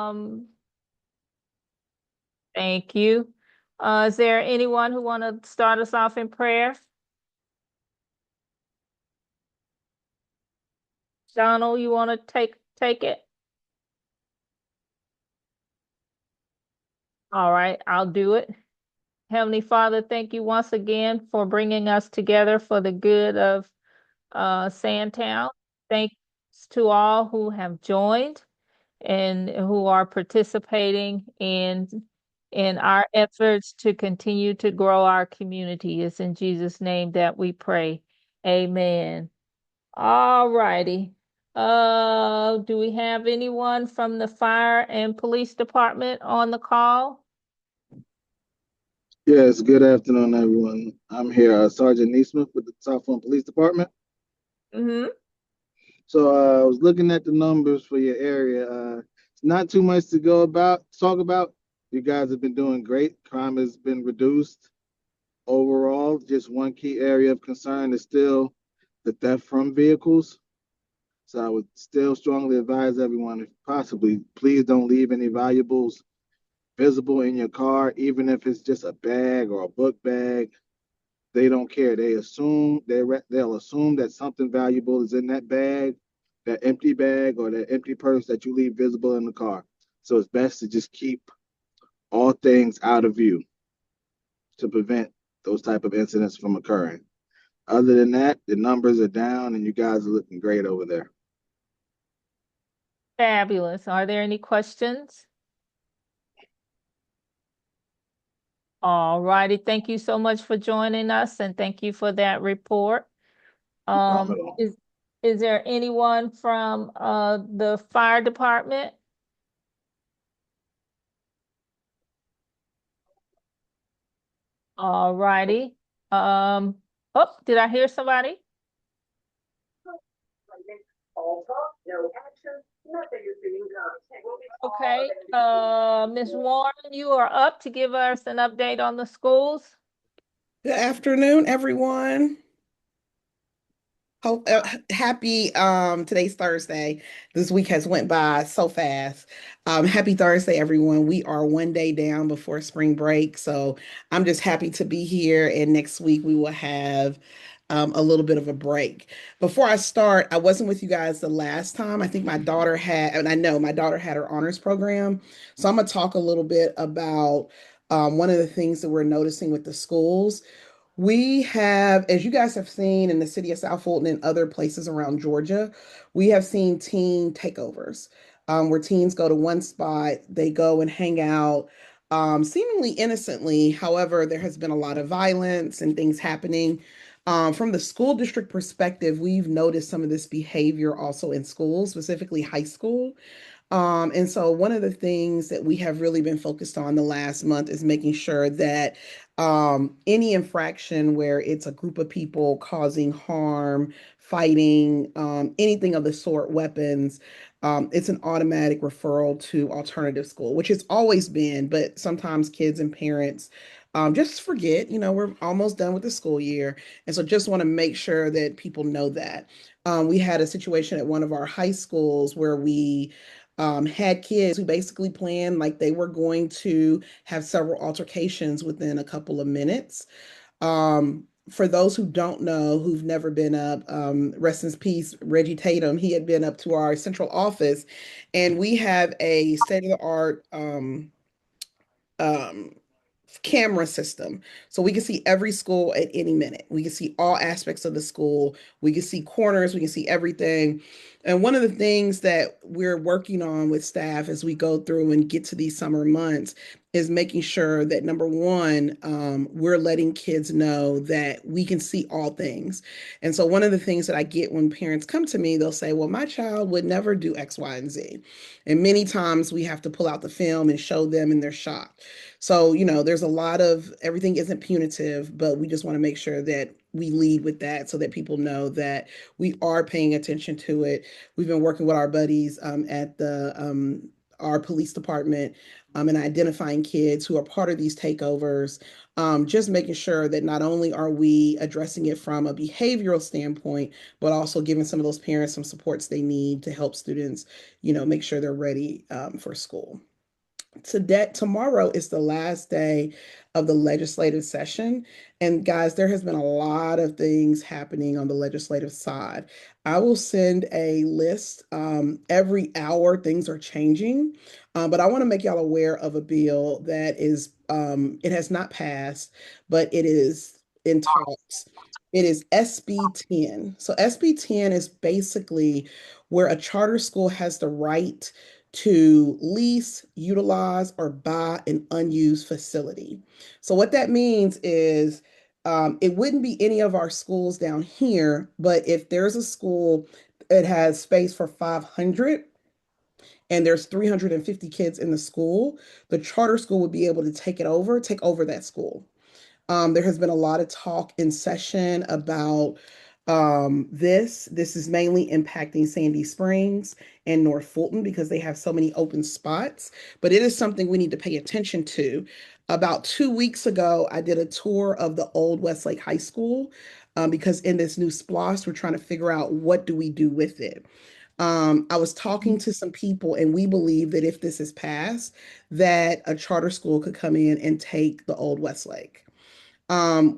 Um, thank you. Is there anyone who want to start us off in prayer? Donald, you want to take it? All right, I'll do it. Heavenly Father, thank you once again for bringing us together for the good of Sandtown. Thanks to all who have joined and who are participating in our efforts to continue to grow our community. It's in Jesus' name that we pray. Amen. All righty. Do we have anyone from the fire and police department on the call? Yes, good afternoon, everyone. I'm here, Sergeant Neesmith with the Sandtown Police Department. Mm-hmm. I was looking at the numbers for your area. It's not too much to talk about. You guys have been doing great. Crime has been reduced overall. Just one key area of concern is still the theft from vehicles. So I would still strongly advise everyone, if possibly, please don't leave any valuables visible in your car, even if it's just a bag or a book bag. They don't care. They'll assume that something valuable is in that bag, that empty bag or that empty purse that you leave visible in the car. So it's best to just keep all things out of view to prevent those type of incidents from occurring. Other than that, the numbers are down and you guys are looking great over there. Fabulous. Are there any questions? All righty. Thank you so much for joining us and thank you for that report. No problem Um, at all. is is there anyone from the fire department? All righty. Oh, did I hear somebody? Okay. Ms. Warren, you are up to give us an update on the schools. Good afternoon, everyone. Hope happy today's Thursday. This week has went by so fast. Happy Thursday, everyone. We are one day down before spring break, so I'm just happy to be here. And next week we will have a little bit of a break. Before I start, I wasn't with you guys the last time. I think my daughter had, and I know my daughter had her honors program. So I'm gonna talk a little bit about one of the things that we're noticing with the schools. We have, as you guys have seen in the city of South Fulton and other places around Georgia, we have seen teen takeovers, where teens go to one spot, they go and hang out, seemingly innocently. However, there has been a lot of violence and things happening. From the school district perspective, we've noticed some of this behavior also in schools, specifically high school. And so one of the things that we have really been focused on the last month is making sure that any infraction where it's a group of people causing harm, fighting, anything of the sort, weapons, it's an automatic referral to alternative school, which it's always been, but sometimes kids and parents just forget, we're almost done with the school year. And so just want to make sure that people know that. We had a situation at one of our high schools where we had kids who basically planned like they were going to have several altercations within a couple of minutes. For those who don't know, who've never been up, rest in peace, Reggie Tatum, he had been up to our central office, and we have a state of the art um, camera system. So we can see every school at any minute. We can see all aspects of the school. We can see corners. We can see everything. And one of the things that we're working on with staff as we go through and get to these summer months is making sure that number one, we're letting kids know that we can see all things. And so one of the things that I get when parents come to me, they'll say, well, my child would never do X, Y, and Z. And many times we have to pull out the film and show them and they're shocked. So, there's a lot of everything isn't punitive, but we just want to make sure that we lead with that so that people know that we are paying attention to it. We've been working with our buddies at the our police department and identifying kids who are part of these takeovers, just making sure that not only are we addressing it from a behavioral standpoint, but also giving some of those parents some supports they need to help students, make sure they're ready for school. Tomorrow is the last day of the legislative session. And guys, there has been a lot of things happening on the legislative side. I will send a list every hour, things are changing. But I want to make y'all aware of a bill that it has not passed, but it is in talks. It is SB 10. So SB 10 is basically where a charter school has the right to lease, utilize, or buy an unused facility. So, what that means is it wouldn't be any of our schools down here, but if there's a school that has space for 500 and there's 350 kids in the school, the charter school would be able to take over that school. There has been a lot of talk in session about this. This is mainly impacting Sandy Springs and North Fulton because they have so many open spots, but it is something we need to pay attention to. About 2 weeks ago, I did a tour of the old Westlake High School because in this new SPLOST, we're trying to figure out what do we do with it. I was talking to some people, and we believe that if this is passed, that a charter school could come in and take the old Westlake.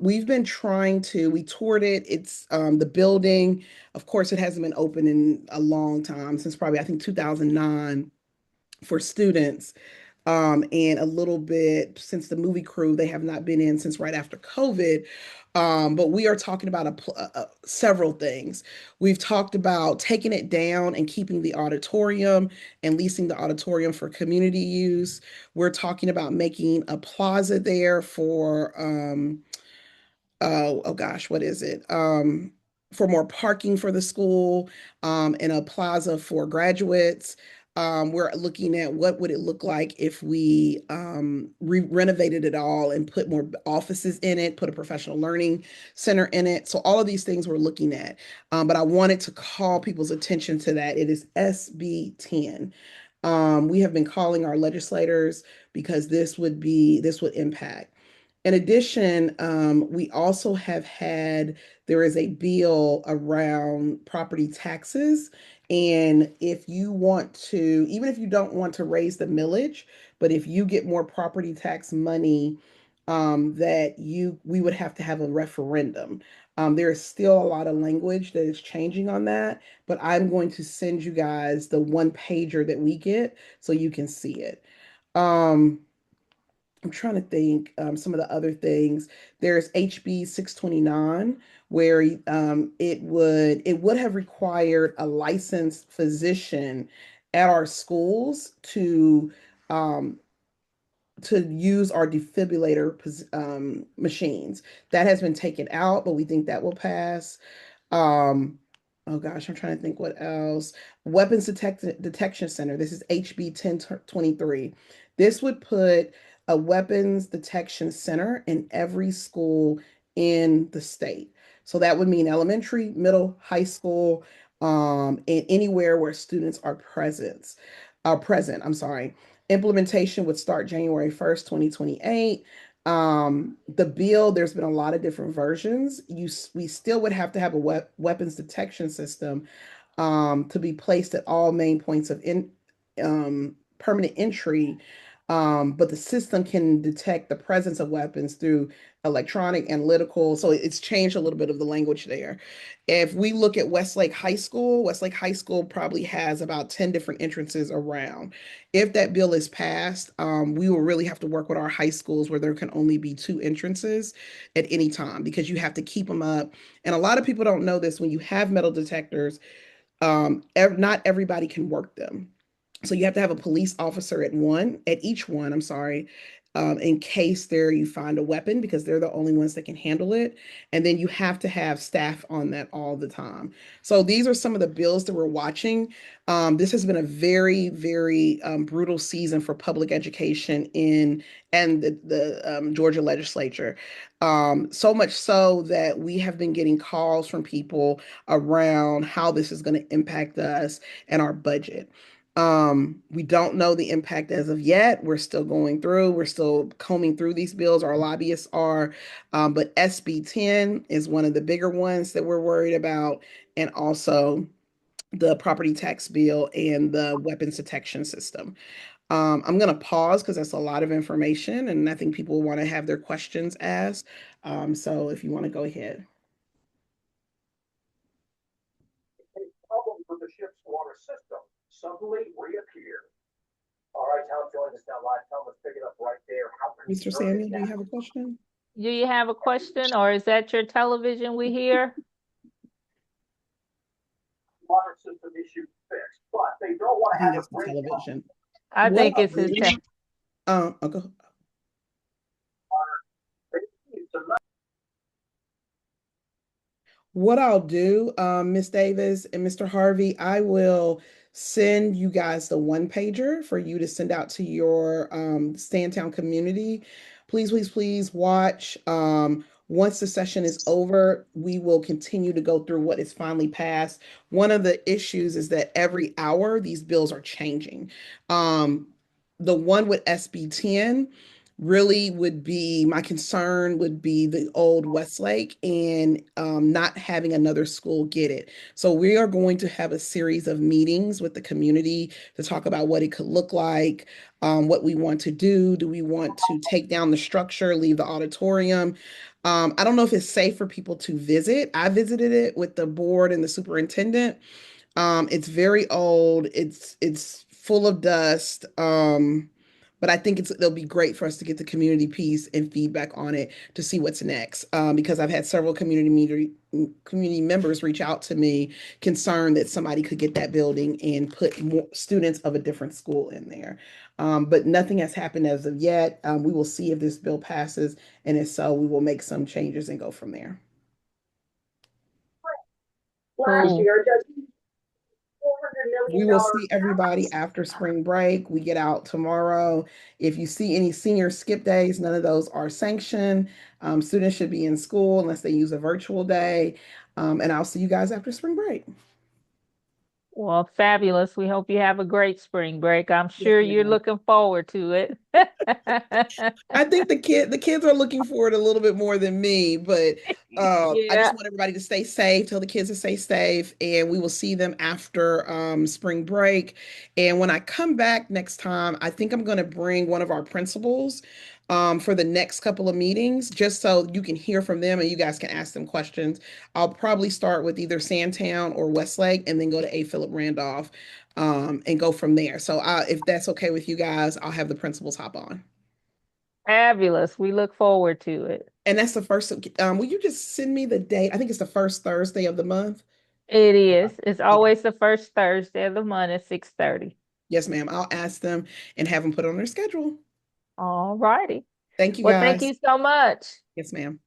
We've been we toured it. It's the building. Of course, it hasn't been open in a long time, since probably I think 2009 for students. And a little bit since the movie crew, they have not been in since right after COVID. But we are talking about several things. We've talked about taking it down and keeping the auditorium and leasing the auditorium for community use. We're talking about making a plaza there for oh gosh, what is it? For more parking for the school, and a plaza for graduates. We're looking at what would it look like if we renovated it all and put more offices in it, put a professional learning center in it. So all of these things we're looking at. But I wanted to call people's attention to that. It is SB 10. We have been calling our legislators because this would impact. In addition, we also have there is a bill around property taxes. And if you want to, even if you don't want to raise the millage, but if you get more property tax money, we would have to have a referendum. There is still a lot of language that is changing on that, but I'm going to send you guys the one pager that we get so you can see it. Um, I'm trying to think some of the other things. There's HB 629, where it would have required a licensed physician at our schools um, to use our defibrillator machines. That has been taken out, but we think that will pass. Um, oh gosh, I'm trying to think what else. Detection Center. This is HB 1023. This would put a weapons detection center in every school in the state. So that would mean elementary, middle, high school, and anywhere where students are present. I'm sorry. Implementation would start January 1st, 2028. The bill, there's been a lot of different versions. We still would have to have a weapons detection system to be placed at all main points of permanent entry. But the system can detect the presence of weapons through electronic, analytical. So it's changed a little bit of the language there. If we look at Westlake High School probably has about 10 different entrances around. If that bill is passed, we will really have to work with our high schools where there can only be two entrances at any time because you have to keep them up. And a lot of people don't know this when you have metal detectors, not everybody can work them. So you have to have a police officer at each one, I'm sorry, in case you find a weapon because they're the only ones that can handle it. And then you have to have staff on that all the time. So these are some of the bills that we're watching. This has been a very, very brutal season for public education and the Georgia legislature. So much so that we have been getting calls from people around how this is going to impact us and our budget. We don't know the impact as of yet. We're still going through, we're still combing through these bills. Our lobbyists are, but SB 10 is one of the bigger ones that we're worried about, and also the property tax bill and the weapons detection system. I'm going to pause because that's a lot of information, and I think people want to have their questions asked. So if you want to go ahead. Problems with the ship's water system suddenly reappear. All right, Tom joins us now live. Tom, let's pick it up right there. How Mr. concerning Samuel, do you that have a question? Do you have a question, or is that your television we hear? water system issue fixed, but they don't want I to think have that's a the breakdown. television. I What think I'll it's his do, te- go. They need to What I'll do, Miss Davis and Mr. Harvey, I will send you guys the one pager for you to send out to your Sandtown community. Please, please, please watch. Once the session is over, we will continue to go through what is finally passed. One of the issues is that every hour these bills are changing. The one with SB 10 really would be my concern would be the old Westlake and not having another school get it. So we are going to have a series of meetings with the community to talk about what it could look like, what we want to do. Do we want to take down the structure, leave the auditorium? I don't know if it's safe for people to visit. I visited it with the board and the superintendent. It's very old. It's full of dust. But I think it'll be great for us to get the community piece and feedback on it to see what's next. Because I've had several community members reach out to me concerned that somebody could get that building and put more students of a different school in there. But nothing has happened as of yet. We will see if this bill passes, and if so, we will make some changes and go from there. last Cool. year, does $400 We million will see dollars. everybody after spring break. We get out tomorrow. If you see any senior skip days, none of those are sanctioned. Students should be in school unless they use a virtual day. And I'll see you guys after spring break. Well, fabulous. We hope you have a great spring break. I'm Yes, sure you're ma'am. looking forward to it. I think the kids are looking forward a little bit more than me, but I just Yeah. want everybody to stay safe. Tell the kids to stay safe, and we will see them after spring break. And when I come back next time, I think I'm going to bring one of our principals for the next couple of meetings, just so you can hear from them and you guys can ask them questions. I'll probably start with either Sandtown or Westlake, and then go to A. Philip Randolph, and go from there. So if that's okay with you guys, I'll have the principals hop on. Fabulous. We look forward to it. And that's the first. Will you just send me the date? I think it's the first Thursday of the month. It is. It's Okay. always the first Thursday of the month at 6:30. Yes, ma'am. I'll ask them and have them put on their schedule. All righty. Thank you, Well, thank guys. you so much. Yes, ma'am.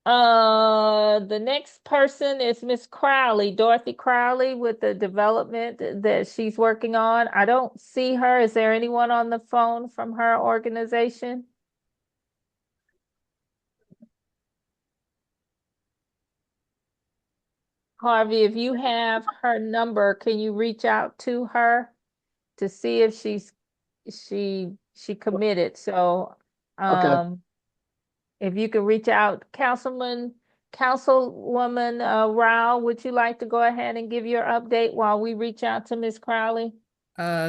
The next person is Miss Crowley, Dorothy Crowley, with the development that she's working on. I don't see her. Is there anyone on the phone from her organization? Harvey, if you have her number, can you reach out to her to see if she committed? So, Okay. um, if you can reach out, Councilwoman Rao, would you like to go ahead and give your update while we reach out to Miss Crowley?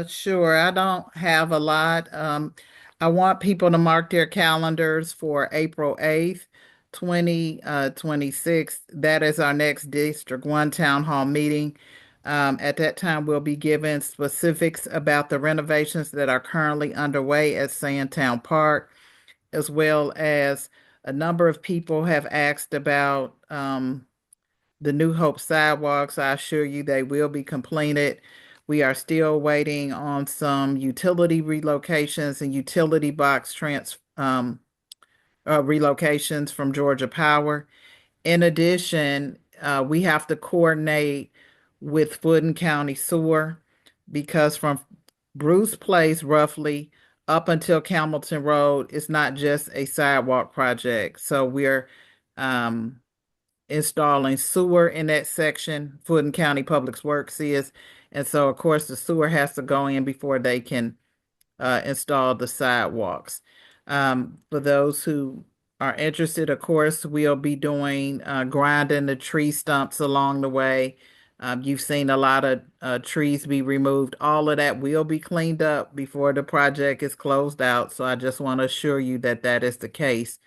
Sure. I don't have a lot. I want people to mark their calendars for April 8th, 2026. That is our next District 1 Town Hall meeting. At that time, we'll be given specifics about the renovations that are currently underway at Sandtown Park, as well as a number of people have asked about the New Hope sidewalks. I assure you they will be completed. We are still waiting on some utility relocations and utility box relocations from Georgia Power. In addition, we have to coordinate with Fulton County Sewer because from Bruce Place roughly up until Campbellton Road, it's not just a sidewalk project. So we're installing sewer in that section. Fulton County Public Works is, And so, of course, the sewer has to go in before they can install the sidewalks. For those who are interested, of course, we'll be doing grinding the tree stumps along the way. You've seen a lot of trees be removed. All of that will be cleaned up before the project is closed out. So I just want to assure you that that is the case.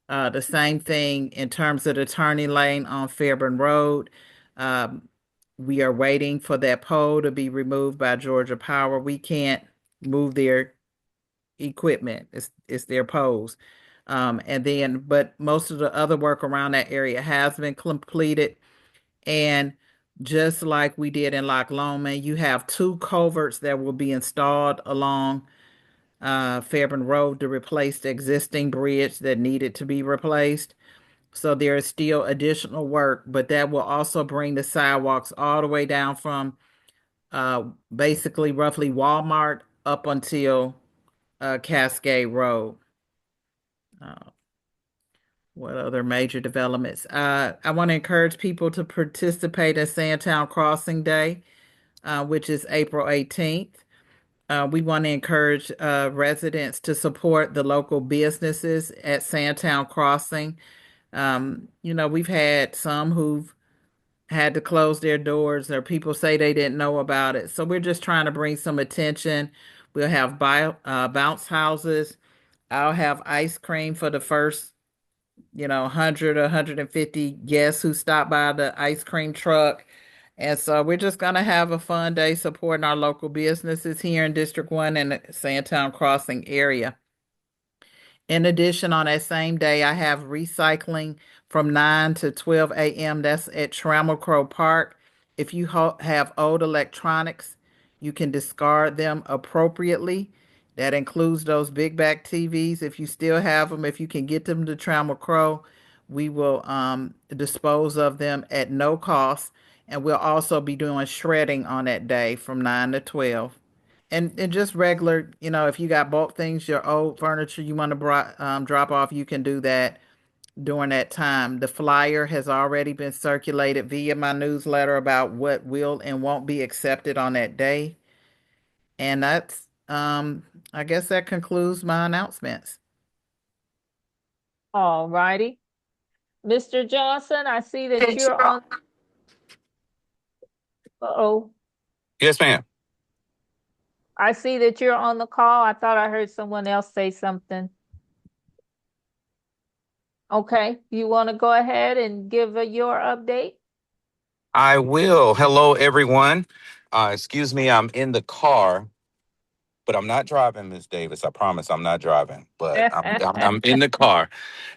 The same thing in terms of the turning lane on Fairburn Road. Um, we are waiting for that pole to be removed by Georgia Power. We can't move their equipment. It's their poles. But most of the other work around that area has been completed. And just like we did in Loch Lomond, you have two culverts that will be installed along Fairburn Road to replace the existing bridge that needed to be replaced. So there is still additional work, but that will also bring the sidewalks all the way down from basically roughly Walmart up until Cascade Road. Uh, what other major developments? I want to encourage people to participate in Sandtown Crossing Day, which is April 18th. We want to encourage residents to support the local businesses at Sandtown Crossing. We've had some who've had to close their doors, or people say they didn't know about it. So we're just trying to bring some attention. We'll have bounce houses. I'll have ice cream for the first 100 or 150 guests who stop by the ice cream truck. And so we're just going to have a fun day supporting our local businesses here in District 1 and the Sandtown Crossing area. In addition, on that same day, I have recycling from 9 to 12 a.m. That's at Trammell Crow Park. If you have old electronics, you can discard them appropriately. That includes those big back TVs. If you still have them, if you can get them to Trammell Crow, we will dispose of them at no cost. And we'll also be doing shredding on that day from 9 to 12. And just regular, if you got bulk things, your old furniture you want to drop off, you can do that during that time. The flyer has already been circulated via my newsletter about what will and won't be accepted on that day. And I guess that concludes my announcements. All righty. Mr. Johnson, I see that you're on. Uh-oh. Yes, ma'am. I see that you're on the call. I thought I heard someone else say something. Okay, you want to go ahead and give your update? I will. Hello, everyone. Excuse me, I'm in the car, but I'm not driving, Miss Davis. I promise I'm not driving, but I'm in the car.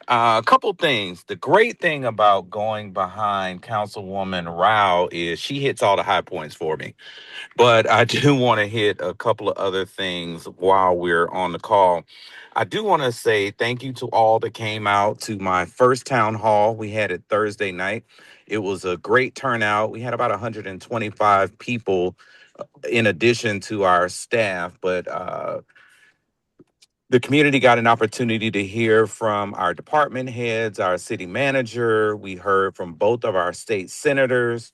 A couple things. The great thing about going behind Councilwoman Rao is she hits all the high points for me. But I do want to hit a couple of other things while we're on the call. I do want to say thank you to all that came out to my first town hall. We had it Thursday night. It was a great turnout. We had about 125 people in addition to our staff, but the community got an opportunity to hear from our department heads, our city manager. We heard from both of our state senators.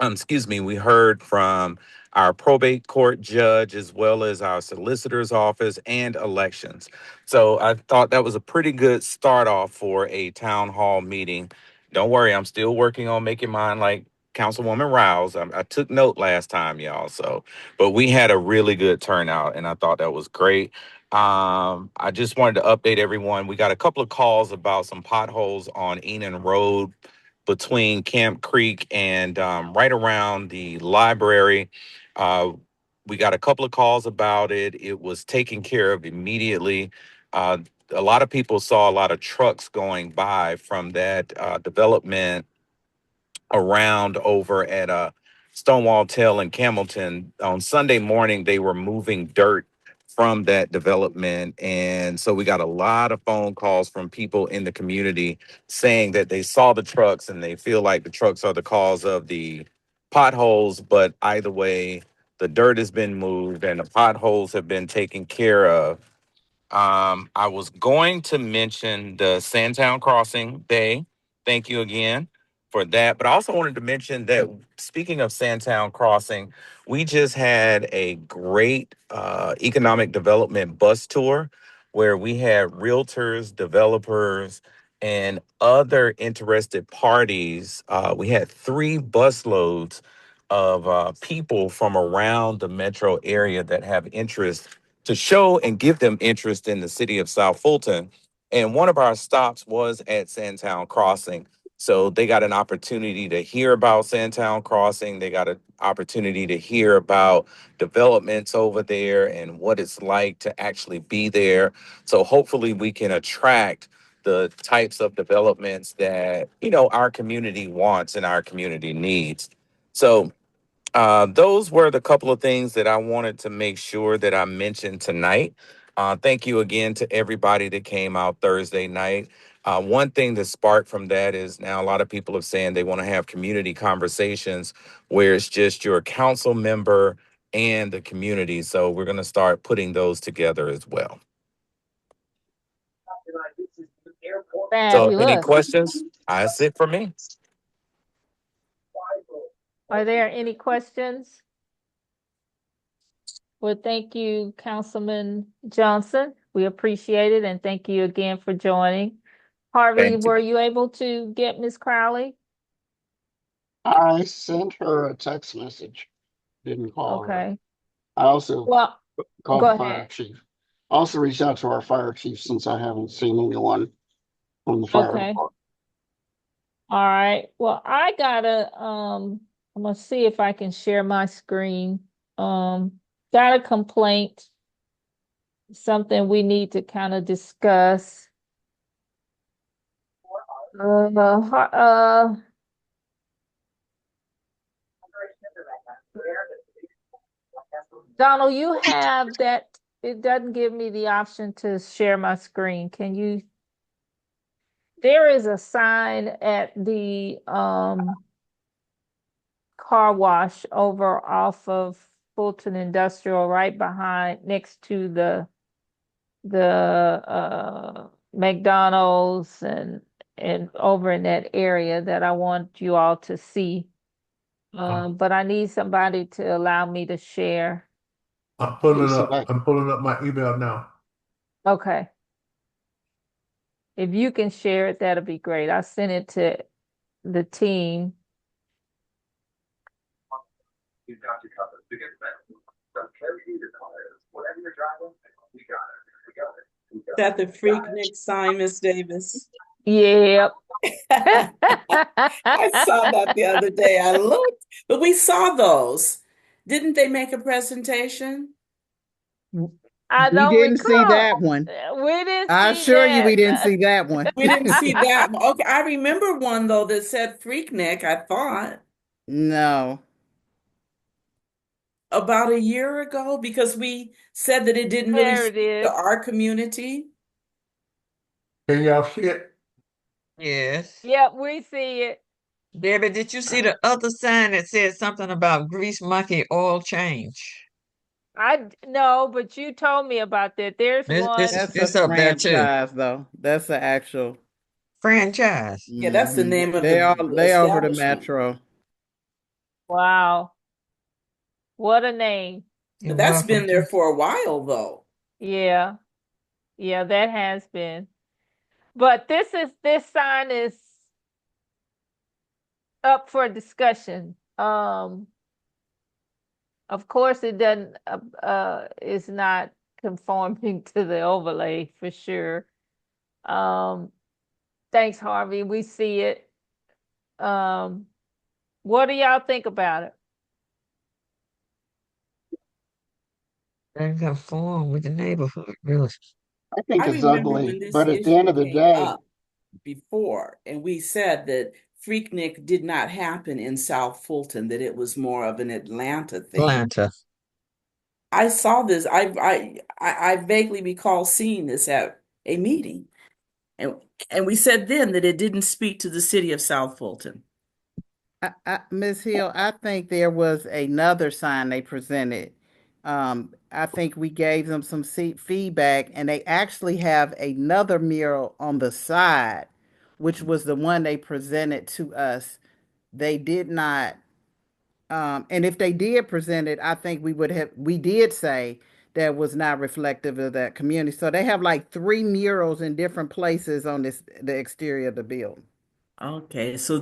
We heard from our probate court judge as well as our solicitor's office and elections. So I thought that was a pretty good start off for a town hall meeting. Don't worry, I'm still working on making mine like Councilwoman Rouse. I took note last time, y'all. But we had a really good turnout, and I thought that was great. I just wanted to update everyone. We got a couple of calls about some potholes on Enon Road between Camp Creek and right around the library. Uh, we got a couple of calls about it. It was taken care of immediately. Uh, a lot of people saw a lot of trucks going by from that development around over at Stonewall Tail in Camelton. On Sunday morning, they were moving dirt from that development. And so we got a lot of phone calls from people in the community saying that they saw the trucks and they feel like the trucks are the cause of the potholes. But either way, the dirt has been moved and the potholes have been taken care of. I was going to mention the Sandtown Crossing Day. Thank you again. for that. But I also wanted to mention that speaking of Sandtown Crossing, we just had a great economic development bus tour where we had realtors, developers, and other interested parties. We had 3 busloads of people from around the metro area that have interest to show and give them interest in the city of South Fulton. And one of our stops was at Sandtown Crossing. So they got an opportunity to hear about Sandtown Crossing. They got an opportunity to hear about developments over there and what it's like to actually be there. So hopefully we can attract the types of developments that, our community wants and our community needs. So those were the couple of things that I wanted to make sure that I mentioned tonight. Thank you again to everybody that came out Thursday night. One thing that sparked from that is now a lot of people are saying they want to have community conversations where it's just your council member and the community. So we're going to start putting those together as well. So any Fabulous. questions? That's it for me. Are there any questions? Well, thank you, Councilman Johnson. We appreciate it, and thank you again for joining. Harvey, Thank you. were you able to get Ms. Crowley? I sent her a text message, didn't call her. Okay. I also Well, called go the fire ahead. chief. I also reached out to our fire chief since I haven't seen anyone from the fire Okay. department. All right. Well, I'm gonna see if I can share my screen. Got a complaint, something we need to kind of discuss. Uh, Donald, you have that, it doesn't give me the option to share my screen. There is a sign at the car wash over off of Fulton Industrial, right behind, next to the McDonald's and over in that area that I want you all to see. But I need somebody to allow me to share. Let me see if I I'm pulling up my email now. Okay. If you can share it, that'll be great. I sent it to the team. You got your covered. We get that. From carry your cars, whatever you're driving, we got it. We got it. We got That the it. Freaknik sign, Miss Davis? Yep. I saw that the other day. I looked, but we saw those. Didn't they make a presentation? I We don't didn't see recall. that one. We didn't I see assure you we didn't that. see that one. We didn't see that. Okay, I remember one though that said Freaknik, I thought, No. about a year ago, because we said that it didn't really There it speak to is. our community. Can y'all see it? Yes. Yep, we see it. Debbie, did you see the other sign that said something about grease monkey oil change? No, but you told me about that. There's It's, it's, one. That's a it's up there too. franchise though. That's the actual. Franchise. Yeah, that's the name of the They over the establishment. metro. Wow. What a name. You're But that's welcome. been there for a while though. Yeah. Yeah, that has been. But this sign is up for discussion. Of course it doesn't is not conforming to the overlay for sure. Um, thanks, Harvey. We see it. What do y'all think about it? Doesn't conform with the neighborhood, really. I think I it's remember ugly, when this but at the end issue of the came day, up before, and we said that Freaknik did not happen in South Fulton, that it was more of an Atlanta thing. Atlanta. I saw this. I vaguely recall seeing this at a meeting, and we said then that it didn't speak to the city of South Fulton. Ms. Hill, I think there was another sign they presented. I think we gave them some feedback, and they actually have another mural on the side, which was the one they presented to us They did not, and if they did present it, I think we did say that was not reflective of that community. So they have like three murals in different places on the exterior of the building. Okay, so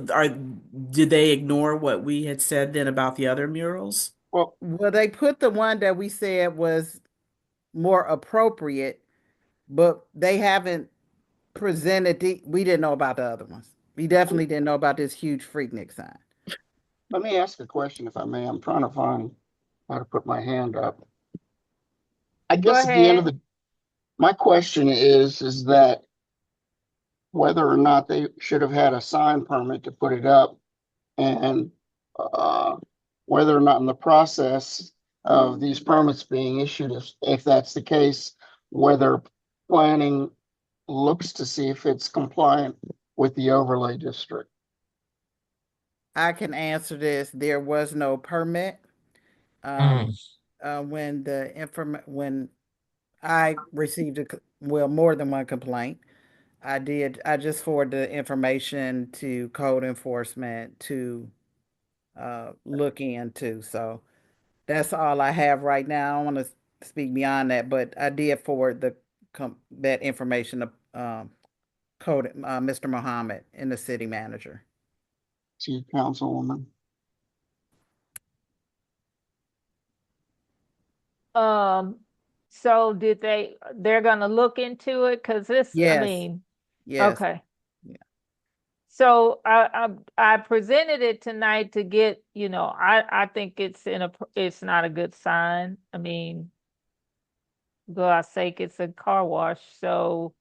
did they ignore what we had said then about the other murals? Well, Well, they put the one that we said was more appropriate, but they haven't we didn't know about the other ones. We definitely didn't know about this huge Freaknik sign. let me ask a question if I may. I'm trying to find how to put my hand up. I Go guess at the end of ahead. the, my question is that whether or not they should have had a sign permit to put it up, and uh, whether or not in the process of these permits being issued, if that's the case, whether planning looks to see if it's compliant with the overlay district. I can answer this. There was no permit. Um, Mm. when I received well, more than one complaint, I just forwarded the information to code enforcement to look into. So that's all I have right now. I don't want to speak beyond that, but I did forward that information to code Mr. Mohammed and the city manager. To you, Councilwoman. Um, so they're gonna look into it? Cause I Yes, mean, yes. okay. Yeah. So I presented it tonight to get, I think it's not a good sign. I mean, God's sake, it's a car wash. So,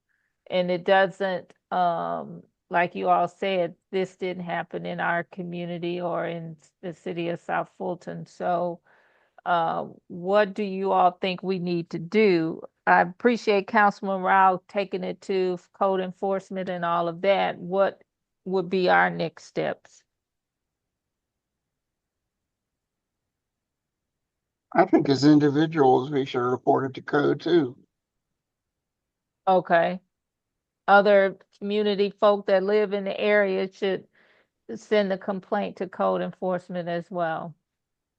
and it doesn't, like you all said, this didn't happen in our community or in the city of South Fulton. So, what do you all think we need to do? I appreciate Councilman Rao taking it to code enforcement and all of that. What would be our next steps? I think as individuals, we should report it to code too. Okay. Other community folk that live in the area should send a complaint to code enforcement as well.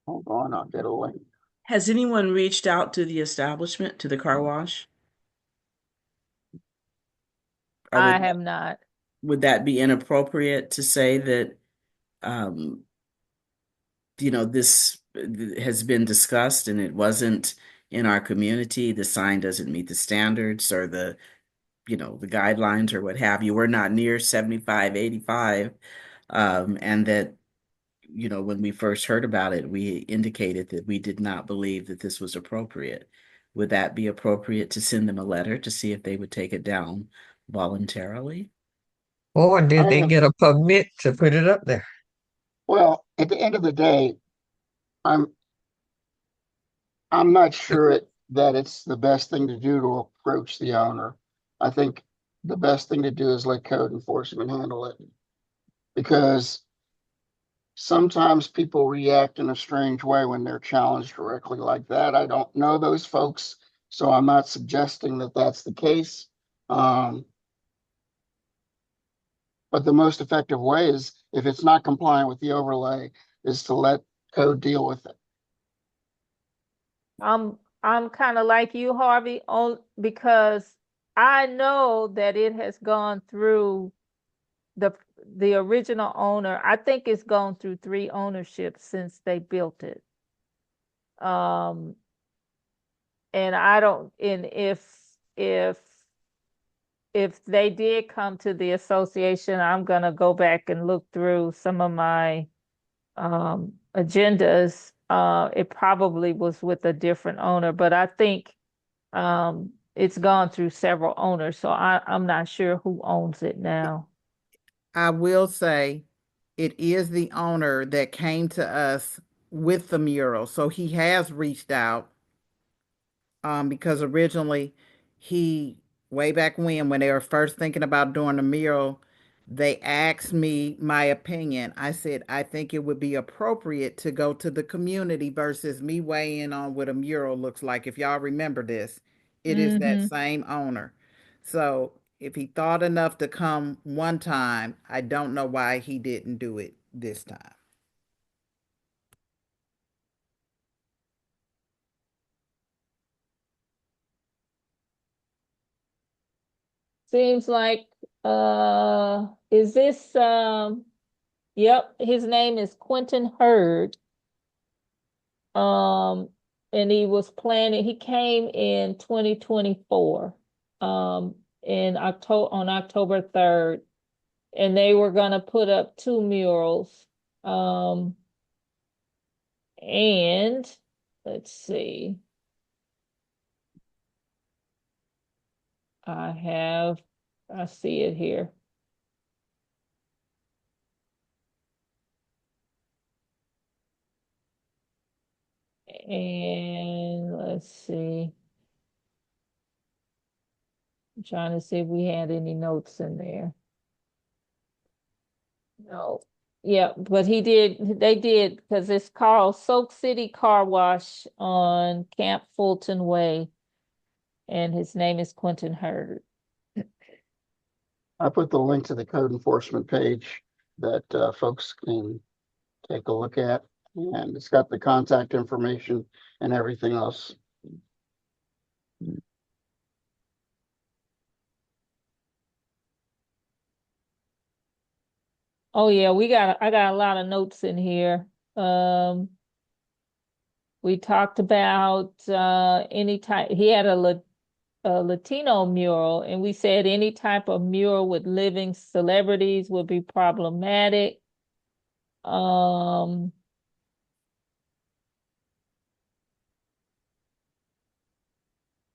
Hold on, I'll get a link. Has anyone reached out to the establishment, to the car wash? Or I have not. would that be inappropriate to say that, um, this has been discussed and it wasn't in our community? The sign doesn't meet the standards or the guidelines or what have you. We're not near 75, 85. And that, when we first heard about it, we indicated that we did not believe that this was appropriate. Would that be appropriate to send them a letter to see if they would take it down voluntarily? Or did I they have, get a permit to put it up there? well, at the end of the day, I'm I'm not sure that it's the best thing to do to approach the owner. I think the best thing to do is let code enforcement handle it, because sometimes people react in a strange way when they're challenged directly like that. I don't know those folks, so I'm not suggesting that that's the case. Um, but the most effective way is, if it's not compliant with the overlay, is to let code deal with it. I'm kind of like you, Harvey, on because I know that it has gone through the the original owner. I think it's gone through three ownerships since they built it. Um, and I don't, and if they did come to the association, I'm gonna go back and look through some of my agendas. It probably was with a different owner, but I think it's gone through several owners, so I'm not sure who owns it now. I will say it is the owner that came to us with the mural. So he has reached out, because originally he, way back when they were first thinking about doing the mural, they asked me my opinion. I said, I think it would be appropriate to go to the community versus me weighing in on what a mural looks like. If y'all remember this, it is that Mm-hmm. same owner. So if he thought enough to come one time, I don't know why he didn't do it this time. Seems like is this yep, his name is Quentin Hurd. Um and he came in 2024 in October on October 3rd, and they were gonna put up two murals. Um and let's see. I see it here. And let's see. I'm trying to see if we had any notes in there. No. Yeah, but they did, because it's called Soak City Car Wash on Camp Fulton Way, and his name is Quentin Hurd. I put the link to the code enforcement page that folks can take a look at, and it's got the contact information and everything else. Oh yeah, I got a lot of notes in here. We talked about any type. He had a Latino mural, and we said any type of mural with living celebrities would be problematic. Um,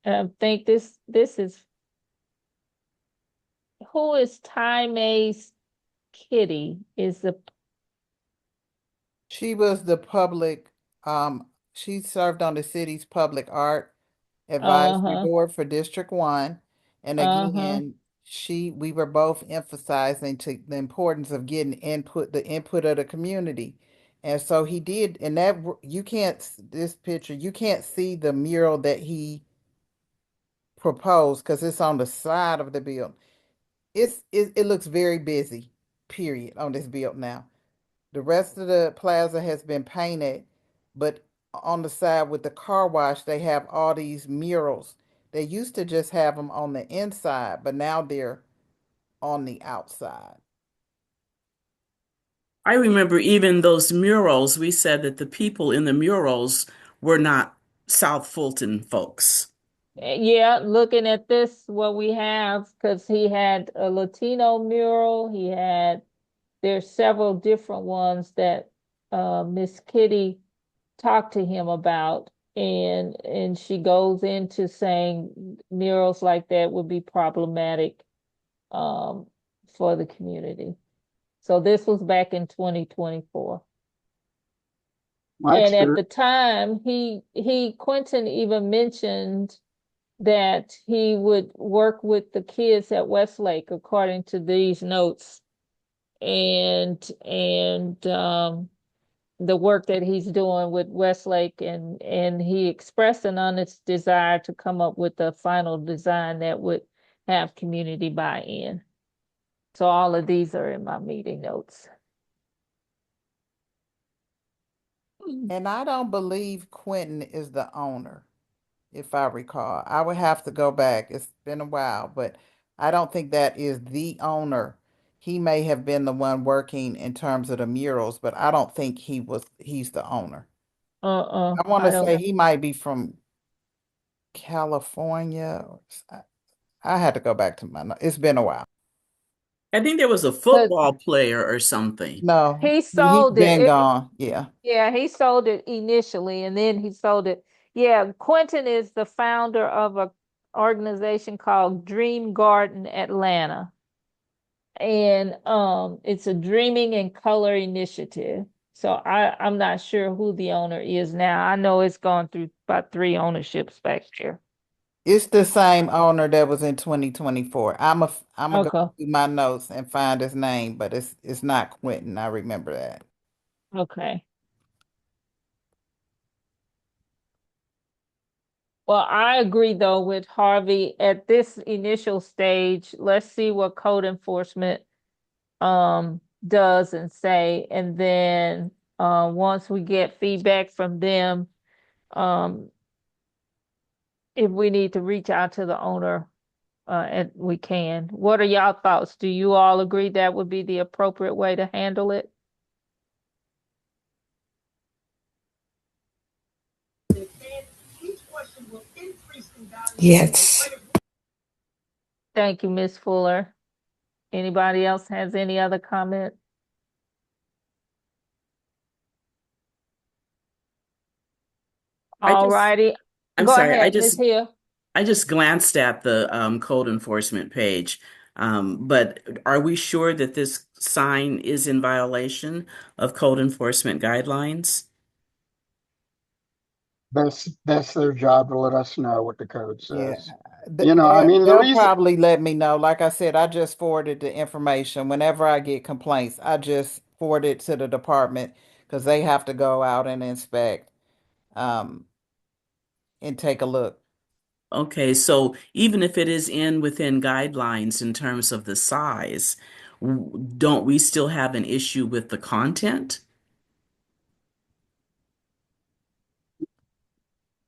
I think this is, who is Ty May's Kitty? Is the She was the public, she served on the city's public art advisory uh-huh, board for District 1. And uh-huh. again, we were both emphasizing to the importance of getting input, the input of the community. And so he did, and you can't, this picture, you can't see the mural that he proposed because it's on the side of the building. It looks very busy, period, on this build now. The rest of the plaza has been painted, but on the side with the car wash, they have all these murals. They used to just have them on the inside, but now they're on the outside. I remember even those murals, we said that the people in the murals were not South Fulton folks. Yeah, looking at this, what we have, because he had a Latino mural, there's several different ones that Miss Kitty talked to him about, and she goes into saying murals like that would be problematic um, for the community. So this was back in 2024. My And at experience, the time, Quentin even mentioned that he would work with the kids at Westlake, according to these notes, and the work that he's doing with Westlake, and he expressed an honest desire to come up with a final design that would have community buy-in. So all of these are in my meeting notes. And I don't believe Quentin is the owner, if I recall. I would have to go back. It's been a while, but I don't think that is the owner. He may have been the one working in terms of the murals, but I don't think he's the owner. I want I to don't. say he might be from California. I had to go back to it's been a while. I think there was a Cause football player or something. No, he he's sold been it. gone. Yeah. Yeah, he sold it initially, and then he sold it. Yeah, Quentin is the founder of a organization called Dream Garden Atlanta. And it's a dreaming and color initiative. So I'm not sure who the owner is now. I know it's gone through about three ownerships back there. It's the same owner that was in 2024. I'm gonna go Okay. through my notes and find his name, but it's not Quentin. I remember that. Okay. Well, I agree though with Harvey at this initial stage. Let's see what code enforcement does and say, and then once we get feedback from them, um, if we need to reach out to the owner, and we can. What are y'all thoughts? Do you all agree that would be the appropriate way to handle it? Yes. Thank you, Miss Fuller. Anybody else has any other comment? I All just, righty. I'm Go sorry, ahead, Miss Hill. I just glanced at the code enforcement page. But are we sure that this sign is in violation of code enforcement guidelines? That's their job to let us know what the code Yeah, says. I mean, the they'll reason, probably let me know. Like I said, I just forwarded the information. Whenever I get complaints, I just forward it to the department because they have to go out and inspect, um, and take a look. Okay, so even if it is within guidelines in terms of the size, don't we still have an issue with the content?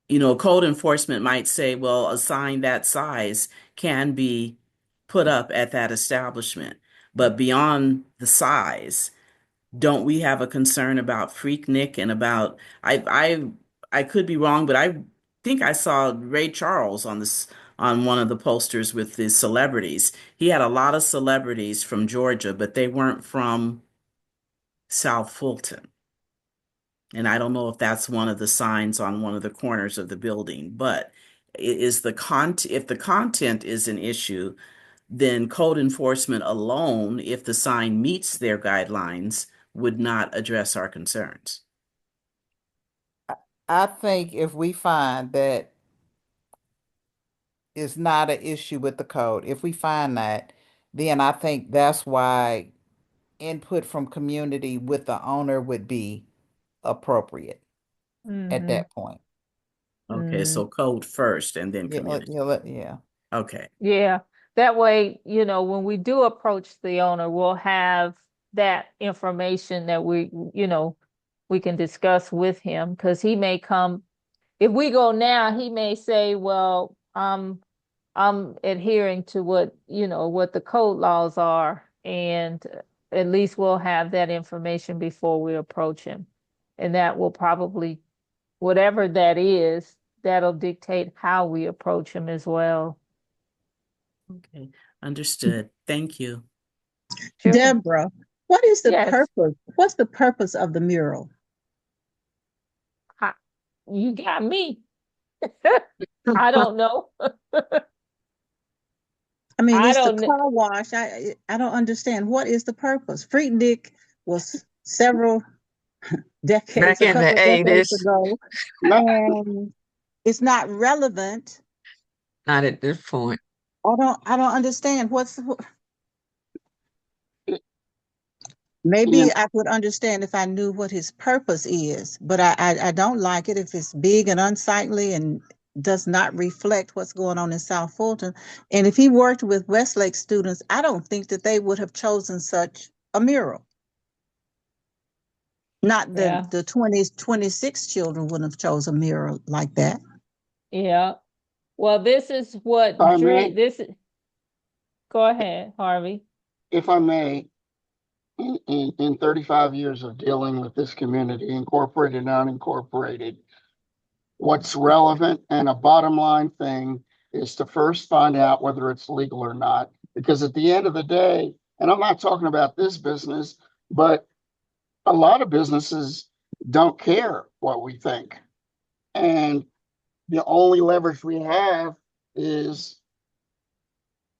Code enforcement might say, well, a sign that size can be put up at that establishment. But beyond the size, don't we have a concern about Freaknik and about I could be wrong, but I think I saw Ray Charles on one of the posters with the celebrities. He had a lot of celebrities from Georgia, but they weren't from South Fulton. And I don't know if that's one of the signs on one of the corners of the building, but is the if the content is an issue, then code enforcement alone, if the sign meets their guidelines, would not address our concerns. I think if we find that it's not an issue with the code, if we find that, then I think that's why input from community with the owner would be appropriate at Mm-hmm. that point. Okay, Mm. so code first and then Yeah, community. yeah. Okay. Yeah. That way, when we do approach the owner, we'll have that information that we can discuss with him because he may come. If we go now, he may say, well, I'm adhering to what the code laws are, and at least we'll have that information before we approach him. And that will probably, whatever that is, that'll dictate how we approach him as well. Okay. Understood. Thank you. Sure. Deborah, what is the Yes. purpose? What's the purpose of the mural? I, you got me. I don't know. I mean, I it's the don't kn- car wash. I don't understand. What is the purpose? Freaknik was several decades, Back a in couple the of decades 80s, ago, not, and it's not relevant. not at this point. I don't understand you maybe I would understand if I knew what his purpose is, but I don't like it if it's big and unsightly and does not reflect what's going on in South Fulton. And if he worked with Westlake students, I don't think that they would have chosen such a mural. Not Yeah. the 26 children wouldn't have chosen a mural like that. Yeah. Well, this is what I dream may, this is. Go ahead, Harvey. if I may, in 35 years of dealing with this community, incorporated and unincorporated, what's relevant and a bottom line thing is to first find out whether it's legal or not. Because at the end of the day, and I'm not talking about this business, but a lot of businesses don't care what we think. And the only leverage we have is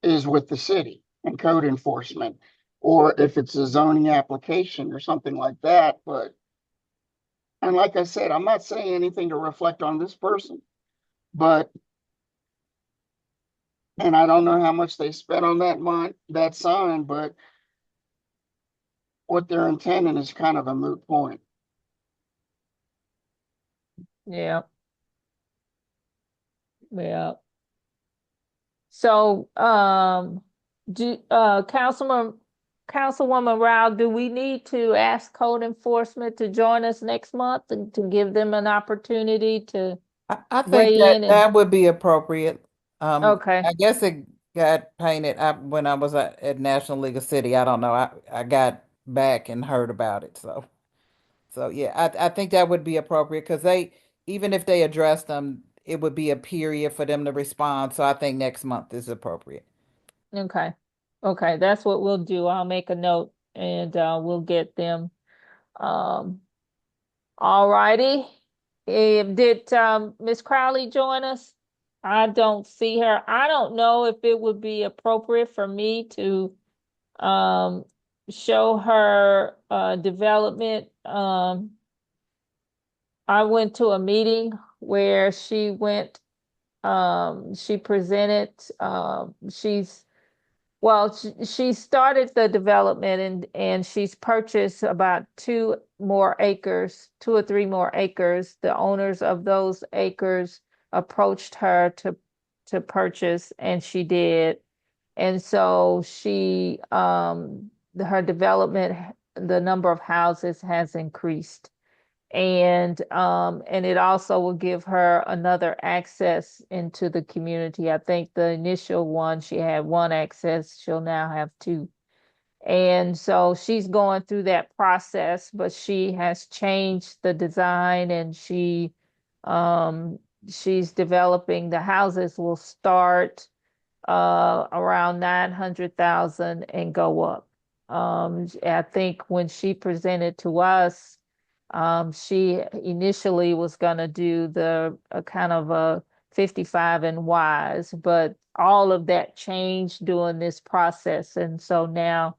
with the city and code enforcement, or if it's a zoning application or something like that. But and like I said, I'm not saying anything to reflect on this person, but and I don't know how much they spent on that sign, but what they're intending is kind of a moot point. Yeah. Yeah. So, do Councilman Councilwoman Rao, do we need to ask code enforcement to join us next month and to give them an opportunity to I think weigh in and, that would be appropriate. okay, I guess it got painted when I was at National League of City. I don't know. I got back and heard about it. So yeah, I think that would be appropriate because even if they address them, it would be a period for them to respond. So I think next month is appropriate. okay. Okay, that's what we'll do. I'll make a note and we'll get them. Um, all righty. Did Miss Crowley join us? I don't see her. I don't know if it would be appropriate for me to um show her development. I went to a meeting where she presented she started the development and she's purchased about 2 or 3 more acres. The owners of those acres approached her to purchase, and she did. And so her development, the number of houses has increased, and it also will give her another access into the community. I think the initial one, she had one access, she'll now have two. And so she's going through that process, but she has changed the design, and she's developing. The houses will start around 900,000 and go up. I think when she presented to us, she initially was going to do the kind of a 55 and wise, but all of that changed during this process. And so now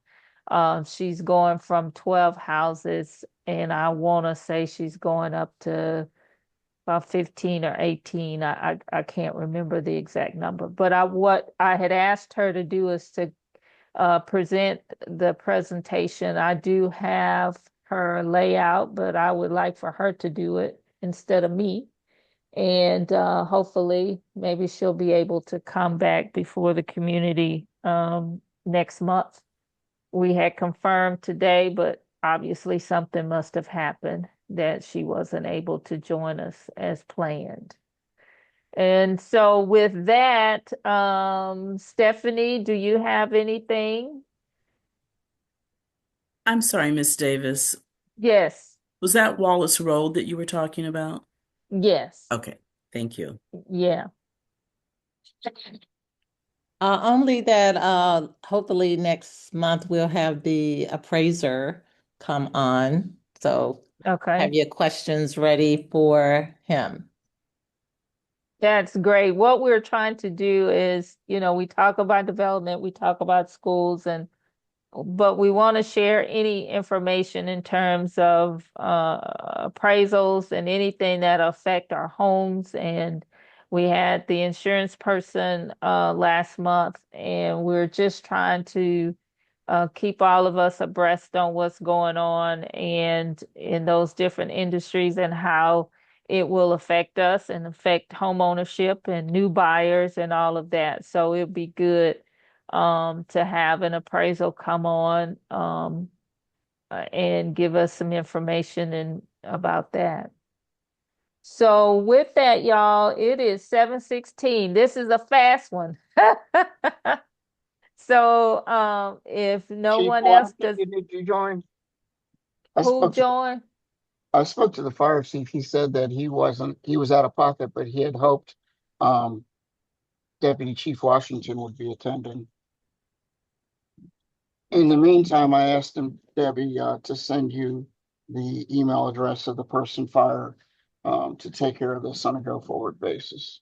she's going from 12 houses, and I want to say she's going up to about 15 or 18. I can't remember the exact number, but what I had asked her to do is to present the presentation. I do have her layout, but I would like for her to do it instead of me. And hopefully, maybe she'll be able to come back before the community next month. We had confirmed today, but obviously something must have happened that she wasn't able to join us as planned. And so with that, Stephanie, do you have anything? I'm sorry, Miss Davis. Yes, Was that Wallace Road that you were talking about? yes, Okay, thank you. yeah. Only that hopefully next month we'll have the appraiser come on. So Okay, have your questions ready for him. that's great. What we're trying to do is, we talk about development, we talk about schools, but we want to share any information in terms of appraisals and anything that affect our homes. And we had the insurance person last month, and we're just trying to keep all of us abreast on what's going on and in those different industries and how it will affect us and affect home ownership and new buyers and all of that. So it'd be good to have an appraisal come on and give us some information about that. So with that, y'all, it is 7:16. This is a fast one. So if no Chief, one why else does, did you join? I who spoke to join? I spoke to the fire chief. He said that he was out of pocket, but he had hoped um, Deputy Chief Washington would be attending. In the meantime, I asked him, Debbie, to send you the email address of the person fired to take care of this on a go forward basis.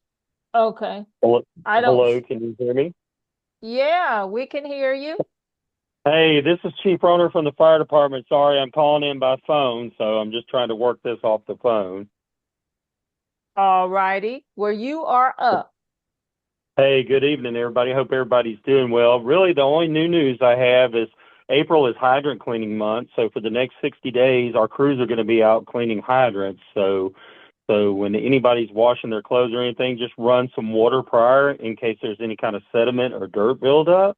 Okay. Hello, I don't, hello, can you hear me? yeah, we can hear you. Hey, this is Chief Roner from the fire department. Sorry, I'm calling in by phone, so I'm just trying to work this off the phone. All righty. Well, you are up. Hey, good evening, everybody. Hope everybody's doing well. Really, the only new news I have is April is hydrant cleaning month, so for the next 60 days, our crews are going to be out cleaning hydrants. So when anybody's washing their clothes or anything, just run some water prior in case there's any kind of sediment or dirt buildup.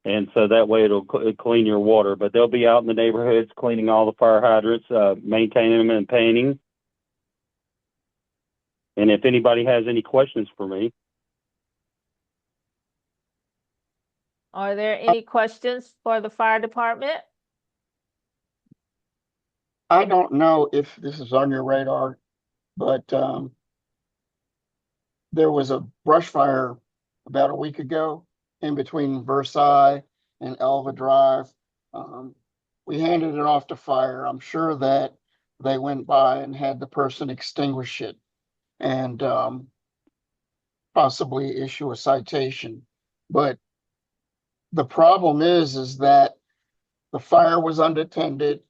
And so that way it'll clean your water. But they'll be out in the neighborhoods cleaning all the fire hydrants, maintaining them and painting. And if anybody has any questions for me. Are there any questions for the fire department? I don't know if this is on your radar, but there was a brush fire about a week ago in between Versailles and Elva Drive. We handed it off to fire. I'm sure that they went by and had the person extinguish it and possibly issue a citation. But the problem is that the fire was unattended,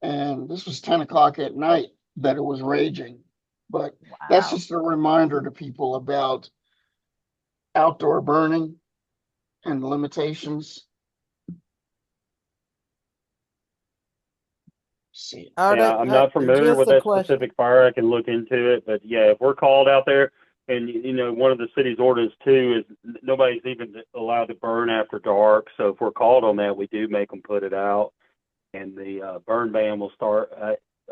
and this was 10 o'clock at night that it was raging. But that's Wow. just a reminder to people about outdoor burning and limitations. See. Yeah, I'm not familiar Just with a that question. specific fire. I can look into it, but yeah, if we're called out there, and one of the city's ordinance too is nobody's even allowed to burn after dark. So if we're called on that, we do make them put it out. And the burn ban will start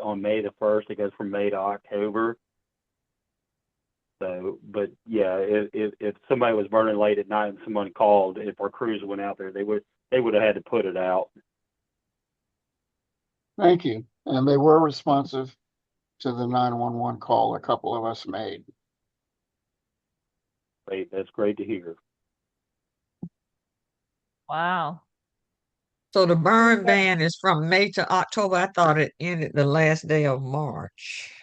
on May the 1st. It goes from May to October. So, but yeah, if somebody was burning late at night and someone called, if our crews went out there, they would have had to put it out. Thank you. And they were responsive to the 911 call a couple of us made. Great, that's great to hear. Wow. So the burn ban is from May to October. I thought it ended the last day of March.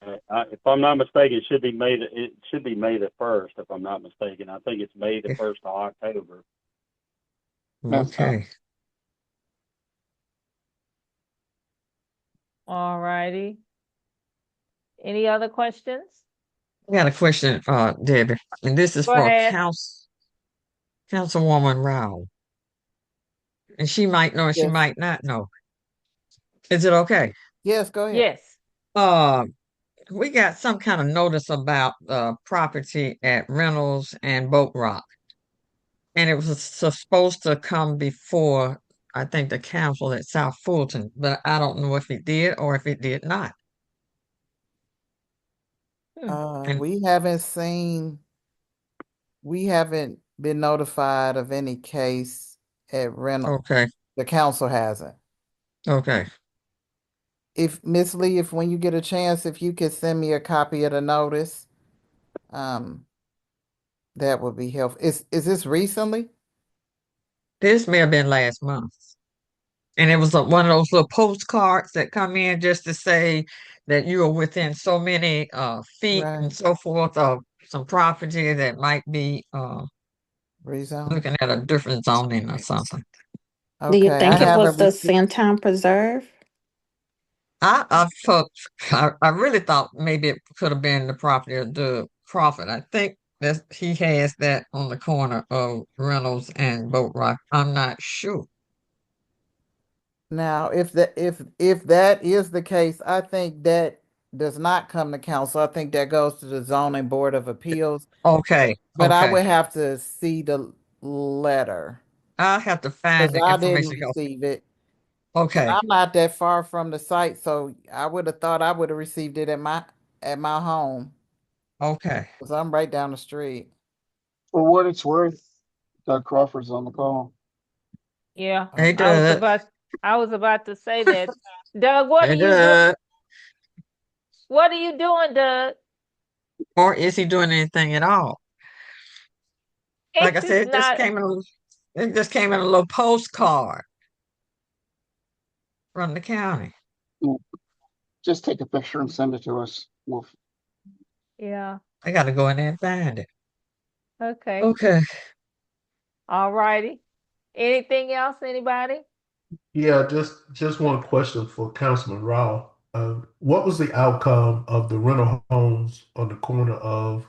If I'm not mistaken, it should be May the 1st. If I'm not mistaken, I think it's May the 1st of October. Okay. All righty. Any other questions? I got a question, Debbie, and this is Go for ahead. Councilwoman Rowell. And she might know and she Yes. might not know. Is it okay? Yes, go ahead. Yes. We got some kind of notice about property at Reynolds and Boat Rock. And it was supposed to come before, I think, the council at South Fulton, but I don't know if it did or if it did not. And We haven't been notified of any case at Reynolds. okay, The council hasn't. okay. If Miss Lee, if when you get a chance, if you could send me a copy of the notice, that would be helpful. Is this recently? This may have been last month. And it was one of those little postcards that come in just to say that you are within so many feet and Right. so forth of some property that might be Rezone. looking at a different zoning or something. Do you Okay, I think it was haven't the received. Sandtown Preserve? I really thought maybe it could have been the property of Doug Crawford. I think that he has that on the corner of Reynolds and Boat Rock. I'm not sure. Now, if that is the case, I think that does not come to council. I think that goes to the zoning board of appeals. Okay, But I okay. would have to see the letter I'll have to find because the I didn't information. receive it. And Okay, I'm not that far from the site, so I would have thought I would have received it at my home okay. because I'm right down the street. For what it's worth, Doug Crawford's on the call. Yeah. Hey, I was about to say that. Doug, what Hey, are you doing? Doug. What are you doing, Doug? Or is he doing anything at all? Like I It's said, not. it just came in a little postcard from the county. Just take a picture and send it to us. Yeah. I got to go in there and find it. Okay. Okay. All righty. Anything else, anybody? Yeah, just one question for Councilman Rao. What was the outcome of the rental homes on the corner of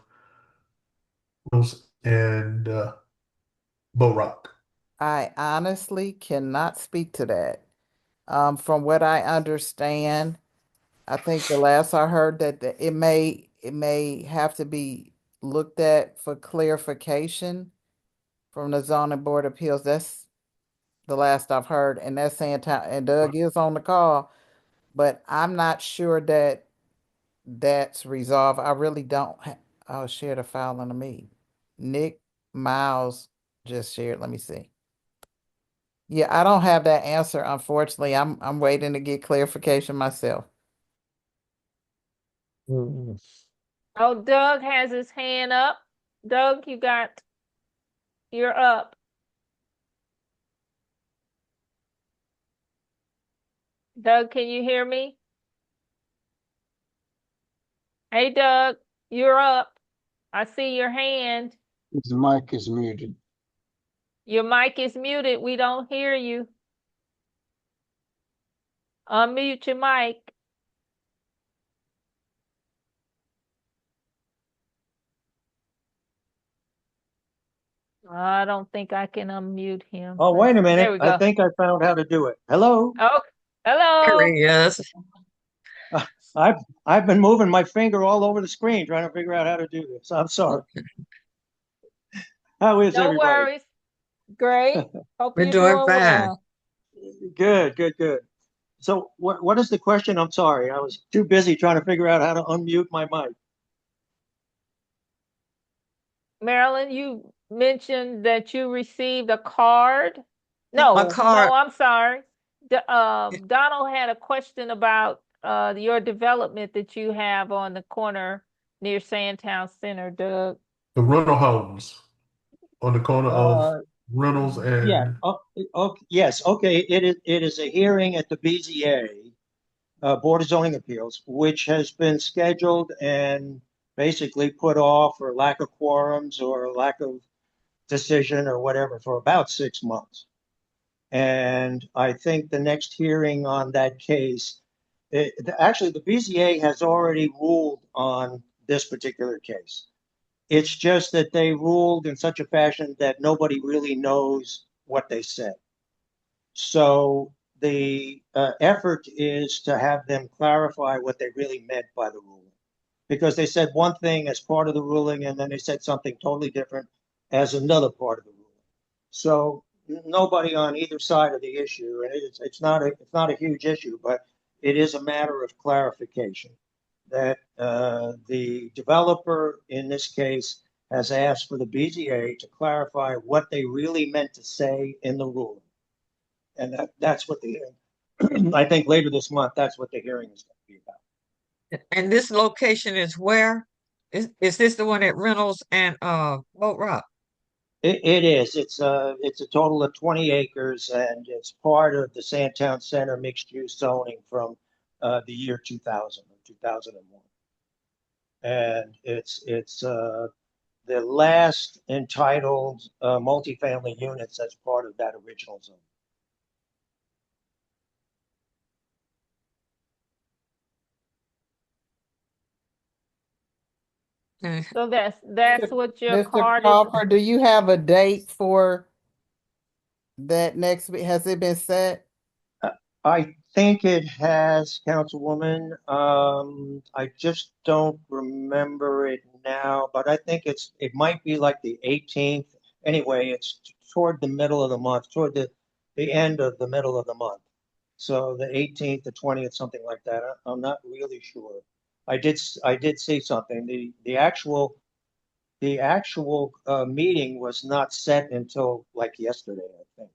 Rose and Boat Rock? I honestly cannot speak to that. From what I understand, I think the last I heard that it may have to be looked at for clarification from the zoning board of appeals. That's the last I've heard, and that's Sandtown, and Doug is on the call, but I'm not sure that that's resolved. I really don't. I'll share the file on the meeting. Nick Miles just shared. Let me see. Yeah, I don't have that answer, unfortunately. I'm waiting to get clarification myself. Mm. Oh, Doug has his hand up. Doug, you're up. Doug, can you hear me? Hey, Doug, you're up. I see your hand. His mic is muted. Your mic is muted. We don't hear you. Unmute your mic. I don't think I can unmute him. Oh, wait a There minute. we I go. think I found how to do it. Hello. Oh, There hello. he is. Uh, I've been moving my finger all over the screen trying to figure out how to do this. I'm sorry. How is No everybody? worries. Great. Hope We're you're doing doing fine. well. Good, good, good. So what is the question? I'm sorry. I was too busy trying to figure out how to unmute my mic. Marilyn, you mentioned that you received a card. A No, card. I'm sorry. Donald had a question about your development that you have on the corner near Sandtown Center, Doug. The rental homes on the corner of Uh, Reynolds yeah. and Yes. Okay. It is a hearing at the BZA, Board of Zoning Appeals, which has been scheduled and basically put off for lack of quorums or lack of decision or whatever for about 6 months. And I think the next hearing on that case, actually, the BZA has already ruled on this particular case. It's just that they ruled in such a fashion that nobody really knows what they said. So the effort is to have them clarify what they really meant by the ruling. Because they said one thing as part of the ruling, and then they said something totally different as another part of the ruling. So nobody on either side of the issue, and it's not a huge issue, but it is a matter of clarification that the developer in this case has asked for the BZA to clarify what they really meant to say in the ruling. And that's what the I think later this month, that's what the hearing is going to be about. And this location is where? Is this the one at Reynolds and Boat Rock? It is. It's a total of 20 acres, and it's part of the Sandtown Center mixed use zoning from the year 2000 or 2001. And it's the last entitled multifamily units as part of that original zone. So that's what your Mr. card is. Crawford, do you have a date for that next week? Has it been set? I think it has, Councilwoman. I just don't remember it now, but I think it might be like the 18th. Anyway, it's toward the middle of the month, toward the end of the middle of the month. So the 18th, the 20th, something like that. I'm not really sure. I did see something. The actual meeting was not set until like yesterday, I think.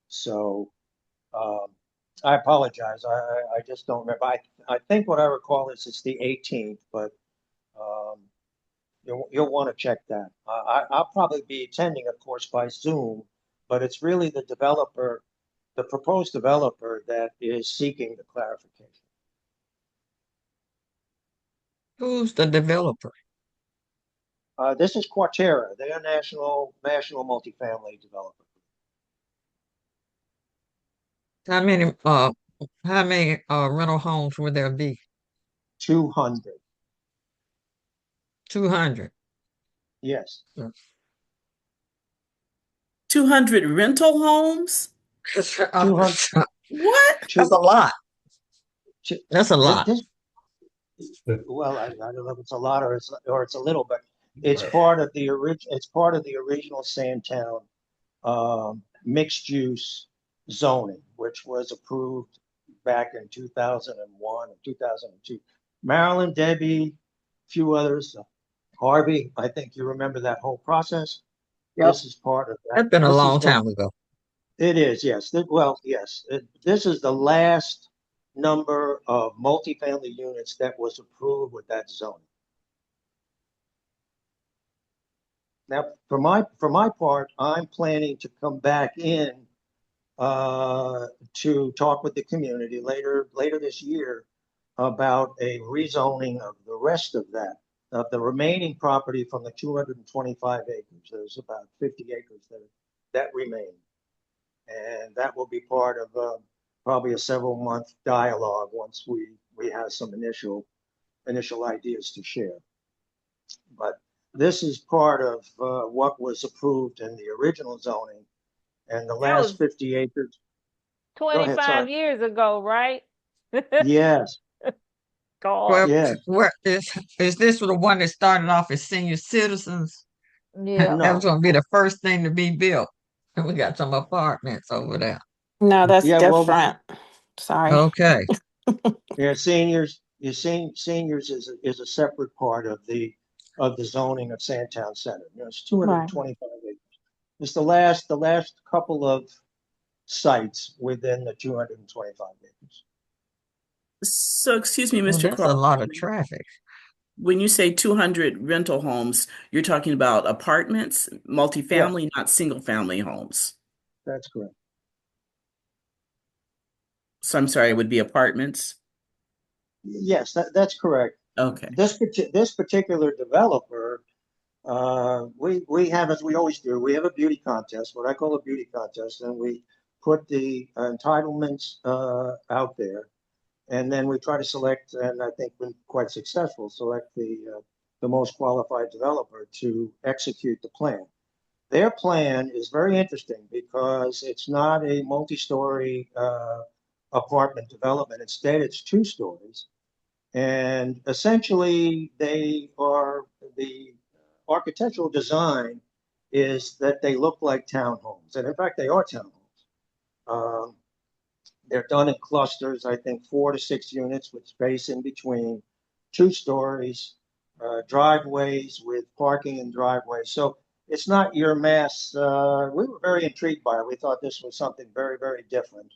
So um, I apologize. I just don't remember. I think what I recall is it's the 18th, but um, you'll want to check that. I'll probably be attending, of course, by Zoom, but it's really the developer, the proposed developer, that is seeking the clarification. Who's the developer? This is Quartera. They're a national multifamily developer. How many rental homes would there be? 200. 200. Yes. 200 rental homes? 200. What? That's a lot. That's a lot. Well, I don't know if it's a lot or it's a little, but It's part of the original Sandtown mixed use zoning, which was approved back in 2001 and 2002. Marilyn, Debbie, a few others, Harvey, I think you remember that whole process. Yep. This is part of that. That's been a This is long what time ago. it is, yes. Well, yes. This is the last number of multifamily units that was approved with that zoning. Now, for my part, I'm planning to come back in to talk with the community later this year about a rezoning of the rest of the remaining property from the 225 acres. There's about 50 acres that remain. And that will be part of probably a several-month dialogue once we have some initial ideas to share. But this is part of what was approved in the original zoning, and the That last was 50 acres. Go ahead, 25 sorry. years ago, right? Yes, God. Well, yes. where is this the one that started off as senior citizens? Yeah. That was No. going to be the first thing to be built. And we got some apartments over there. No, that's Yeah, well, different. Sorry. Okay. yeah, seniors is a separate part of the zoning of Sandtown Center. It's Right. 225 acres. It's the last couple of sites within the 225 acres. So, excuse me, Well, Mr. that's a Cross, lot of traffic. when you say 200 rental homes, you're talking about apartments, Yeah, multifamily, not single family homes. that's correct. So I'm sorry, it would be apartments. Yes, that's correct. Okay. This particular developer, we have, as we always do, we have a beauty contest, what I call a beauty contest, and we put the entitlements out there, and then we try to select, and I think been quite successful, select the most qualified developer to execute the plan. Their plan is very interesting because it's not a multi-story apartment development. Instead, it's 2 stories. And essentially, the architectural design is that they look like townhomes. And in fact, they are townhomes. Um, they're done in clusters, I think 4 to 6 units with space in between, 2 stories, driveways with parking and driveways. So it's not your mass. We were very intrigued by it. We thought this was something very, very different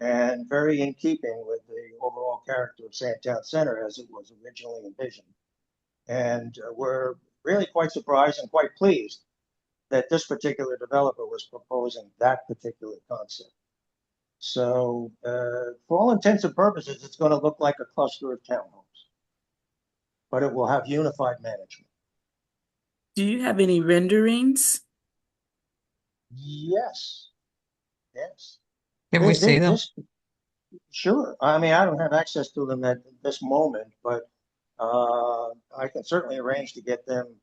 and very in keeping with the overall character of Sandtown Center as it was originally envisioned. And we're really quite surprised and quite pleased that this particular developer was proposing that particular concept. So for all intents and purposes, it's going to look like a cluster of townhomes, but it will have unified management. Do you have any renderings? Yes, yes. Can we see them? Sure. I mean, I don't have access to them at this moment, but I can certainly arrange to get them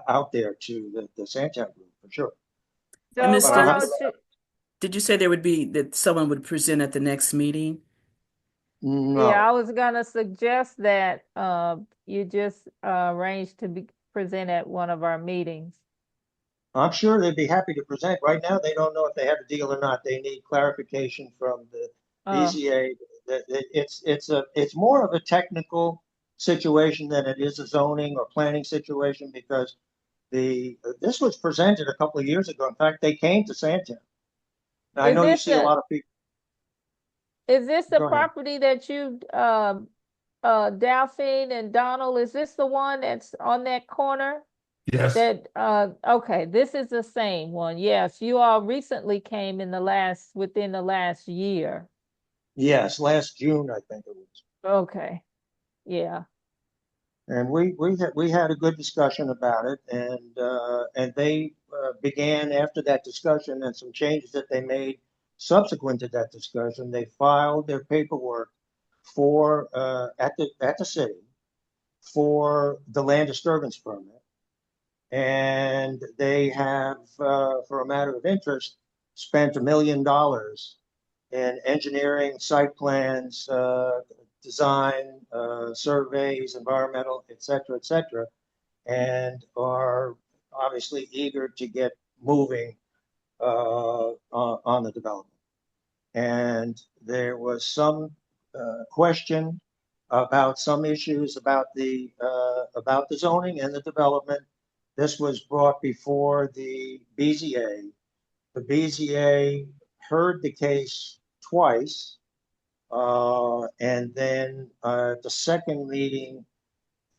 out there to the Sandtown group for sure. And So Ms. But I'll have to. Carl, Did you say there would be that someone would present at the next meeting? yeah, No, I was gonna suggest that you just arrange to be present at one of our meetings. I'm sure they'd be happy to present. Right now, they don't know if they have a deal or not. They need clarification from the Uh, BZA. It's more of a technical situation than it is a zoning or planning situation because this was presented a couple of years ago. In fact, they came to Sandtown. Now, I is know you this see a the lot of people. is this the Go ahead. property that you Delphine and Donald, is this the one that's on that corner? Yes. That okay, this is the same one. Yes, you all recently came within the last year. Yes, last June, I think it was. Okay. Yeah. And we had a good discussion about it, and they began after that discussion and some changes that they made subsequent to that discussion. They filed their paperwork for at the city for the land disturbance permit, and they have, for a matter of interest, spent $1 million in engineering, site plans, design, surveys, environmental, et cetera, and are obviously eager to get moving on the development. And there was some question about some issues about the zoning and the development. This was brought before the BZA. The BZA heard the case twice, and then the second meeting,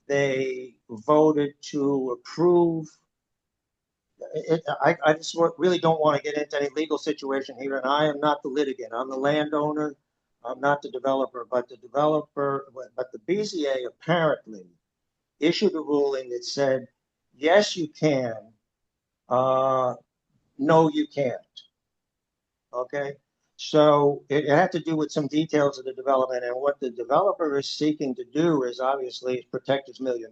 they voted to approve. I just really don't want to get into any legal situation here, and I am not the litigant. I'm the landowner. I'm not the developer, but the BZA apparently issued a ruling that said, yes, you can, no, you can't. Okay. So it had to do with some details of the development, and what the developer is seeking to do is obviously protect his $1 million.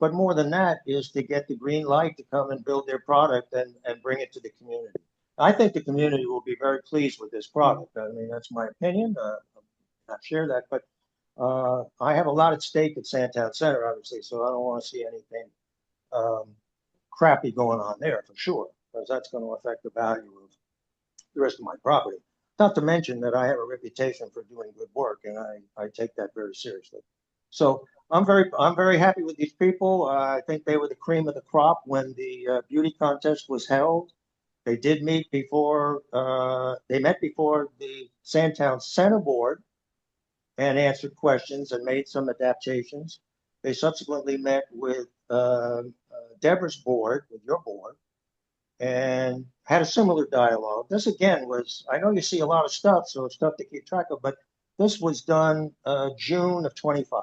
But more than that is to get the green light to come and build their product and bring it to the community. I think the community will be very pleased with this product. I mean, that's my opinion. Not share that, but I have a lot at stake at Sandtown Center, obviously, so I don't want to see anything crappy going on there for sure, because that's going to affect the value of the rest of my property. Not to mention that I have a reputation for doing good work, and I take that very seriously. So I'm very happy with these people. I think they were the cream of the crop when the beauty contest was held. They did meet before. They met before the Sandtown Center Board and answered questions and made some adaptations. They subsequently met with Deborah's board, with your board, and had a similar dialogue. This again was, I know you see a lot of stuff, so it's tough to keep track of, but this was done June of 25.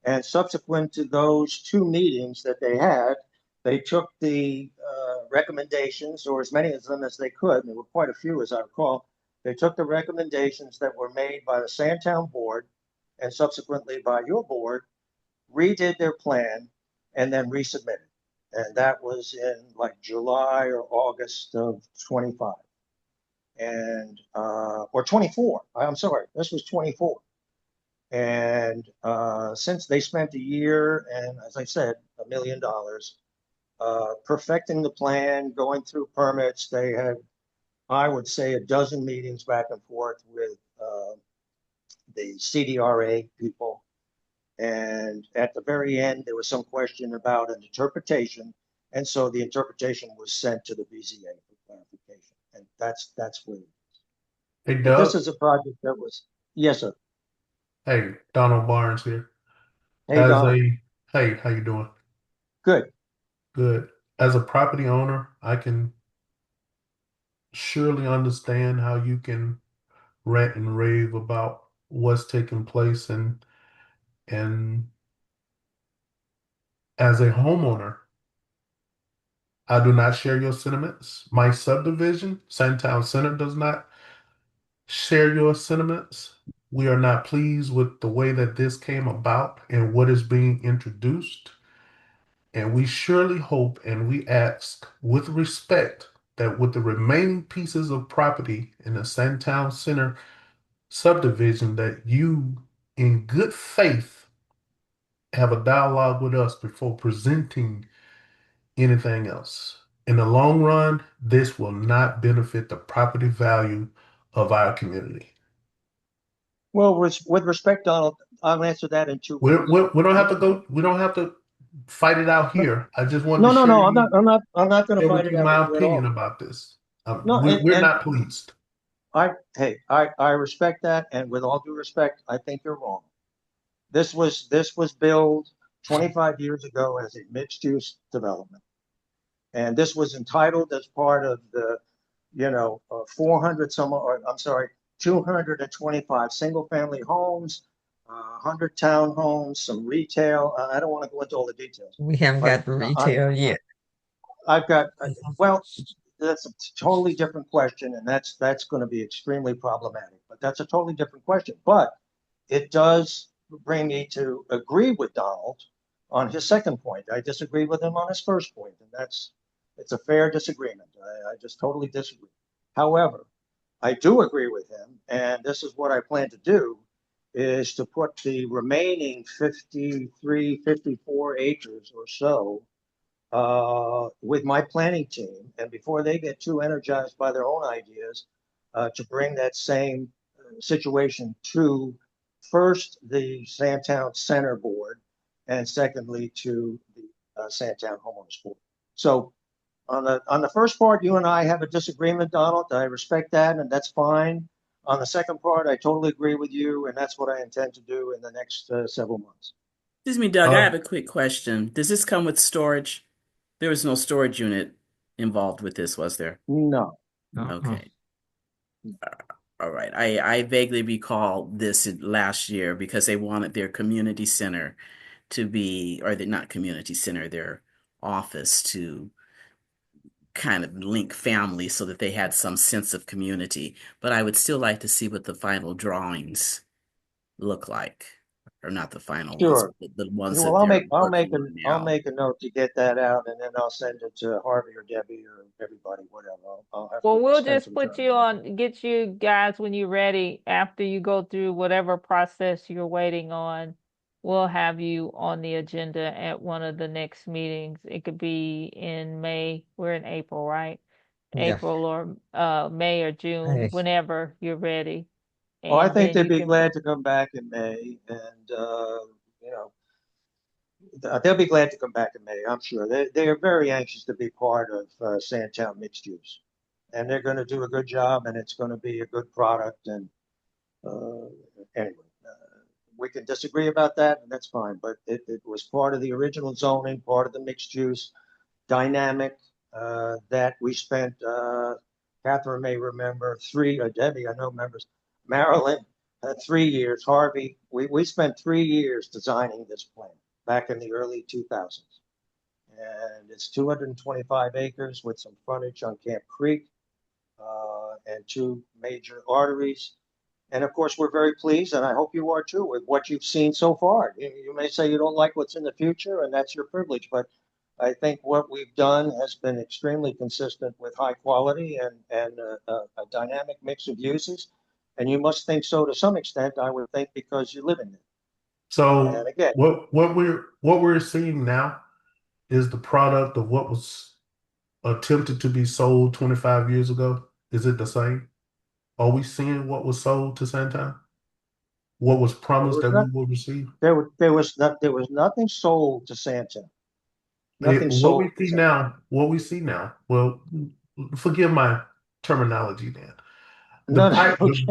And subsequent to those two meetings that they had, they took the recommendations, or as many of them as they could, and there were quite a few as I recall, they took the recommendations that were made by the Sandtown board and subsequently by your board, redid their plan, and then resubmitted. And that was in like July or August of 25. And, or 24, I'm sorry, this was 24. And since they spent a year and, as I said, $1 million perfecting the plan, going through permits, they had, I would say, a dozen meetings back and forth with the CDRA people. And at the very end, there was some question about an interpretation. And so the interpretation was sent to the BZA for clarification. And that's where it is. Hey, But this Doug. is a project that was, yes, sir. Hey, Donald Barnes here. Hey, As Donald. a, hey, how you doing? Good. Good. As a property owner, I can surely understand how you can rant and rave about what's taking place, and as a homeowner, I do not share your sentiments. My subdivision, Sandtown Center, does not share your sentiments. We are not pleased with the way that this came about and what is being introduced. And we surely hope and we ask with respect that with the remaining pieces of property in the Sandtown Center subdivision, that you, in good faith, have a dialogue with us before presenting anything else. In the long run, this will not benefit the property value of our community. Well, with respect, Donald, I'll answer that in two We, ways. we, we don't have to go, we don't have to fight it out here. I just wanted to No, no, share no. I'm not going to share fight with it you out with my you at opinion all. about this. No, We're not pleased. I respect that, and with all due respect, I think you're wrong. This was billed 25 years ago as a mixed-use development, and this was entitled as part of the, 400 some, or I'm sorry, 225 single-family homes, 100 townhomes, some retail. I don't want to go into all the details, We haven't but got the retail yet. I've got, well, that's a totally different question, and that's going to be extremely problematic. But that's a totally different question. But it does bring me to agree with Donald on his second point. I disagree with him on his first point, and it's a fair disagreement. I just totally disagree. However, I do agree with him, and this is what I plan to do, is to put the remaining 53, 54 acres or so with my planning team, and before they get too energized by their own ideas, to bring that same situation to first the Sandtown Center Board, and secondly to the Sandtown Homeowners Board. So on the first part, you and I have a disagreement, Donald. I respect that, and that's fine. On the second part, I totally agree with you, and that's what I intend to do in the next several months. Excuse me, Doug, I Uh, have a quick question. Does this come with storage? There was no storage unit involved with this, was there? No. Okay. All right. I vaguely recall this last year because they wanted their community center to be, or the not community center, their office to kind of link families so that they had some sense of community. But I would still like to see what the final drawings look like, or not the final ones, Sure. but the ones Well, that they're working on I'll now. make a note to get that out, and then I'll send it to Harvey or Debbie or everybody, whatever. I'll have Well, to we'll spend just some put time. you on, get you guys when you're ready, after you go through whatever process you're waiting on. We'll have you on the agenda at one of the next meetings. It could be in May. We're in April, right? Yes. April or May or June, Hey. whenever you're ready. Oh, I And think then they'd you be can, glad to come back in May, and you know, they'll be glad to come back in May. I'm sure they are very anxious to be part of Sandtown mixed use, and they're going to do a good job, and it's going to be a good product. And uh, anyway, we can disagree about that, and that's fine. But it was part of the original zoning, part of the mixed use dynamic that we spent. Catherine may remember Debbie, I know members, Marilyn, 3 years. Harvey, we spent 3 years designing this plan back in the early 2000s. And it's 225 acres with some frontage on Camp Creek and two major arteries. And of course, we're very pleased, and I hope you are too, with what you've seen so far. You may say you don't like what's in the future, and that's your privilege, but I think what we've done has been extremely consistent with high quality and a dynamic mix of uses. And you must think so to some extent, I would think, because you live in it. And so again, what we're seeing now is the product of what was attempted to be sold 25 years ago. Is it the same? Are we seeing what was sold to Santana? What was there promised was that we not will receive? there was nothing sold to Santa. Nothing What we sold to see Santa. now, well, forgive my terminology then. The No, no, pipe, okay.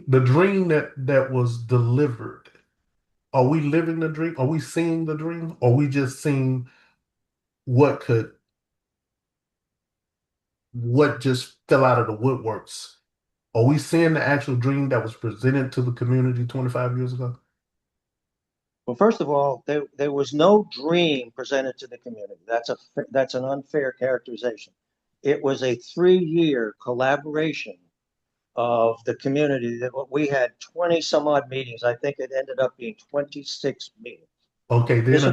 the dream that was delivered. Are we living the dream? Are we seeing the dream? Or are we just seeing what could what just fell out of the woodworks? Are we seeing the actual dream that was presented to the community 25 years ago? Well, first of all, there was no dream presented to the community. That's an unfair characterization. It was a 3 year collaboration of the community that we had 20 some odd meetings. I think it ended up being 26 meetings. Okay, then This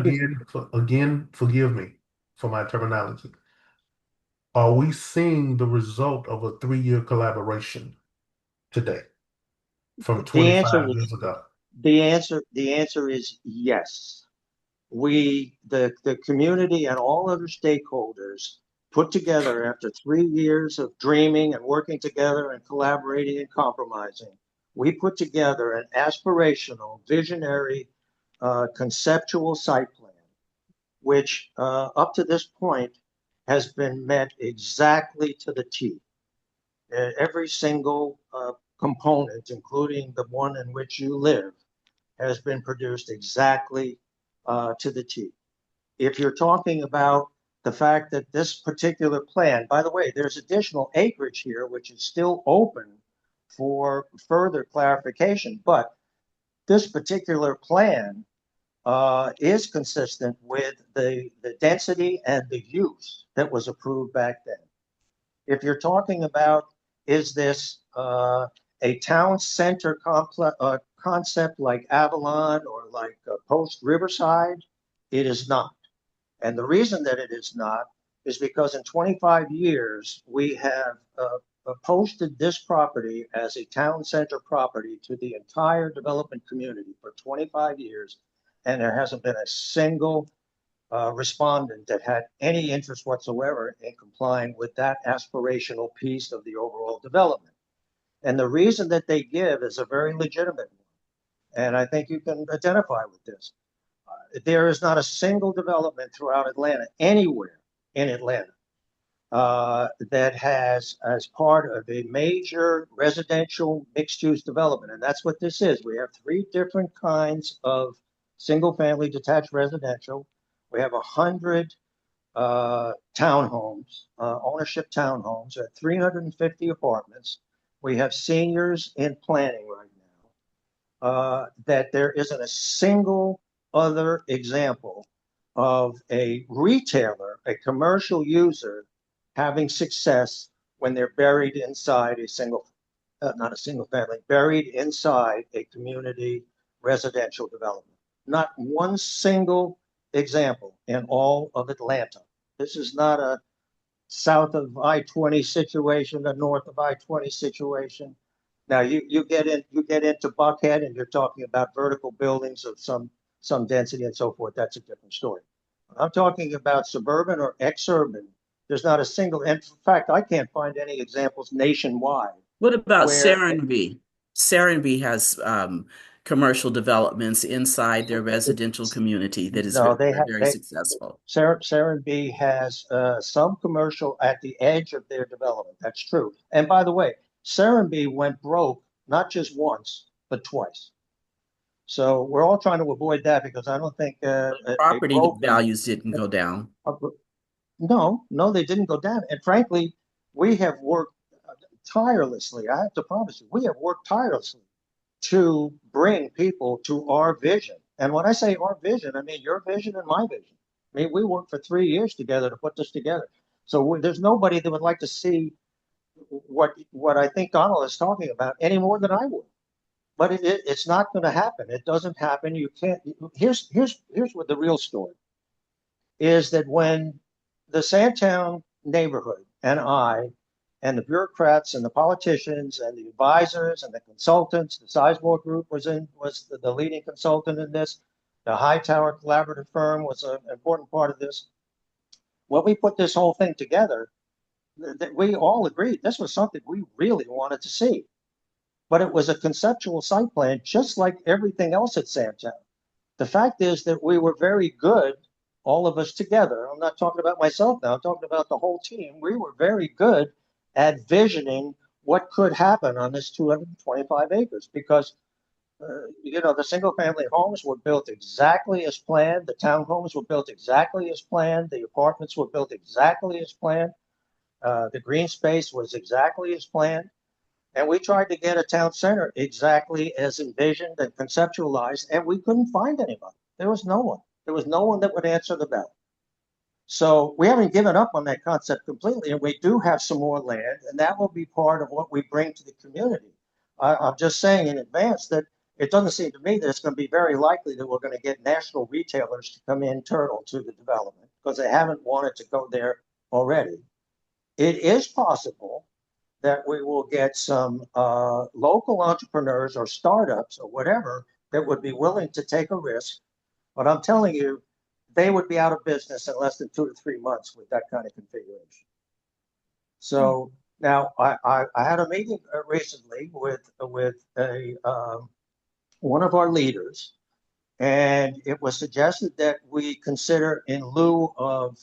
was again, forgive me for my terminology. Are we seeing the result of a 3 year collaboration today from the answer 25 is years ago? the answer is yes. The community and all other stakeholders put together after 3 years of dreaming and working together and collaborating and compromising, we put together an aspirational, visionary, conceptual site plan, which up to this point has been met exactly to the T. Every single component, including the one in which you live, has been produced exactly to the T. If you're talking about the fact that this particular plan, by the way, there's additional acreage here, which is still open for further clarification, but this particular plan is consistent with the density and the use that was approved back then. If you're talking about, is this a town center concept like Avalon or like Post Riverside? It is not. And the reason that it is not is because in 25 years, we have posted this property as a town center property to the entire development community for 25 years, and there hasn't been a single respondent that had any interest whatsoever in complying with that aspirational piece of the overall development. And the reason that they give is a very legitimate one. And I think you can identify with this. There is not a single development throughout Atlanta, anywhere in Atlanta, that has, as part of a major residential mixed-use development, and that's what this is. We have three different kinds of single-family detached residential. We have 100 townhomes, ownership townhomes, at 350 apartments. We have seniors in planning right now. That there isn't a single other example of a retailer, a commercial user, having success when they're buried inside a single, not a single family, buried inside a community residential development. Not one single example in all of Atlanta. This is not a south of I-20 situation, a north of I-20 situation. Now you get into Buckhead and you're talking about vertical buildings of some density and so forth. That's a different story. I'm talking about suburban or exurban. There's not a single, in fact, I can't find any examples nationwide. What about where Serenbe? Serenbe has commercial developments inside their residential community that is no, very successful. Serenbe has some commercial at the edge of their development. That's true. And by the way, Serenbe went broke not just once, but twice. So we're all trying to avoid that because I don't think a Property broken. values didn't go down. No, they didn't go down. And frankly, we have worked tirelessly. I have to promise you, we have worked tirelessly to bring people to our vision. And when I say our vision, I mean your vision and my vision. I mean, we worked for 3 years together to put this together. So there's nobody that would like to see what I think Donald is talking about any more than I would. But it's not going to happen. It doesn't happen. You can't. Here's what the real story is, that when the Sandtown neighborhood and I and the bureaucrats and the politicians and the advisors and the consultants, the Sizemore Group was the leading consultant in this. The Hightower Collaborative Firm was an important part of this. When we put this whole thing together, that we all agreed this was something we really wanted to see. But it was a conceptual site plan, just like everything else at Sandtown. The fact is that we were very good, all of us together. I'm not talking about myself now, I'm talking about the whole team. We were very good at visioning what could happen on this 225 acres because, the single family homes were built exactly as planned. The townhomes were built exactly as planned. The apartments were built exactly as planned. The green space was exactly as planned. And we tried to get a town center exactly as envisioned and conceptualized, and we couldn't find anybody. There was no one. There was no one that would answer the bell. So we haven't given up on that concept completely, and we do have some more land, and that will be part of what we bring to the community. I'm just saying in advance that it doesn't seem to me that it's going to be very likely that we're going to get national retailers to come internal to the development because they haven't wanted to go there already. It is possible that we will get some local entrepreneurs or startups or whatever that would be willing to take a risk. But I'm telling you, they would be out of business in less than 2 to 3 months with that kind of configuration. So now I had a meeting recently with one of our leaders, and it was suggested that we consider, in lieu of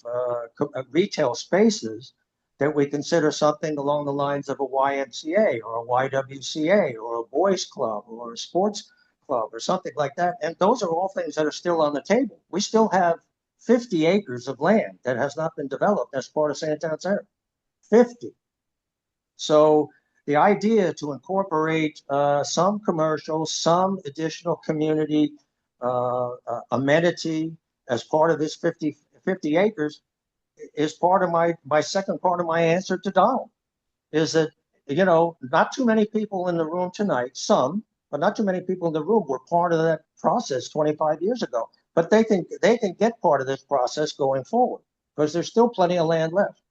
retail spaces, that we consider something along the lines of a YMCA or a YWCA or a boys club or a sports club or something like that. And those are all things that are still on the table. We still have 50 acres of land that has not been developed as part of Sandtown Center. 50. So the idea to incorporate some commercial, some additional community amenity as part of this 50 acres is part of my second part of my answer to Donald, is that, not too many people in the room tonight, some, but not too many people in the room were part of that process 25 years ago. But they can get part of this process going forward because there's still plenty of land left.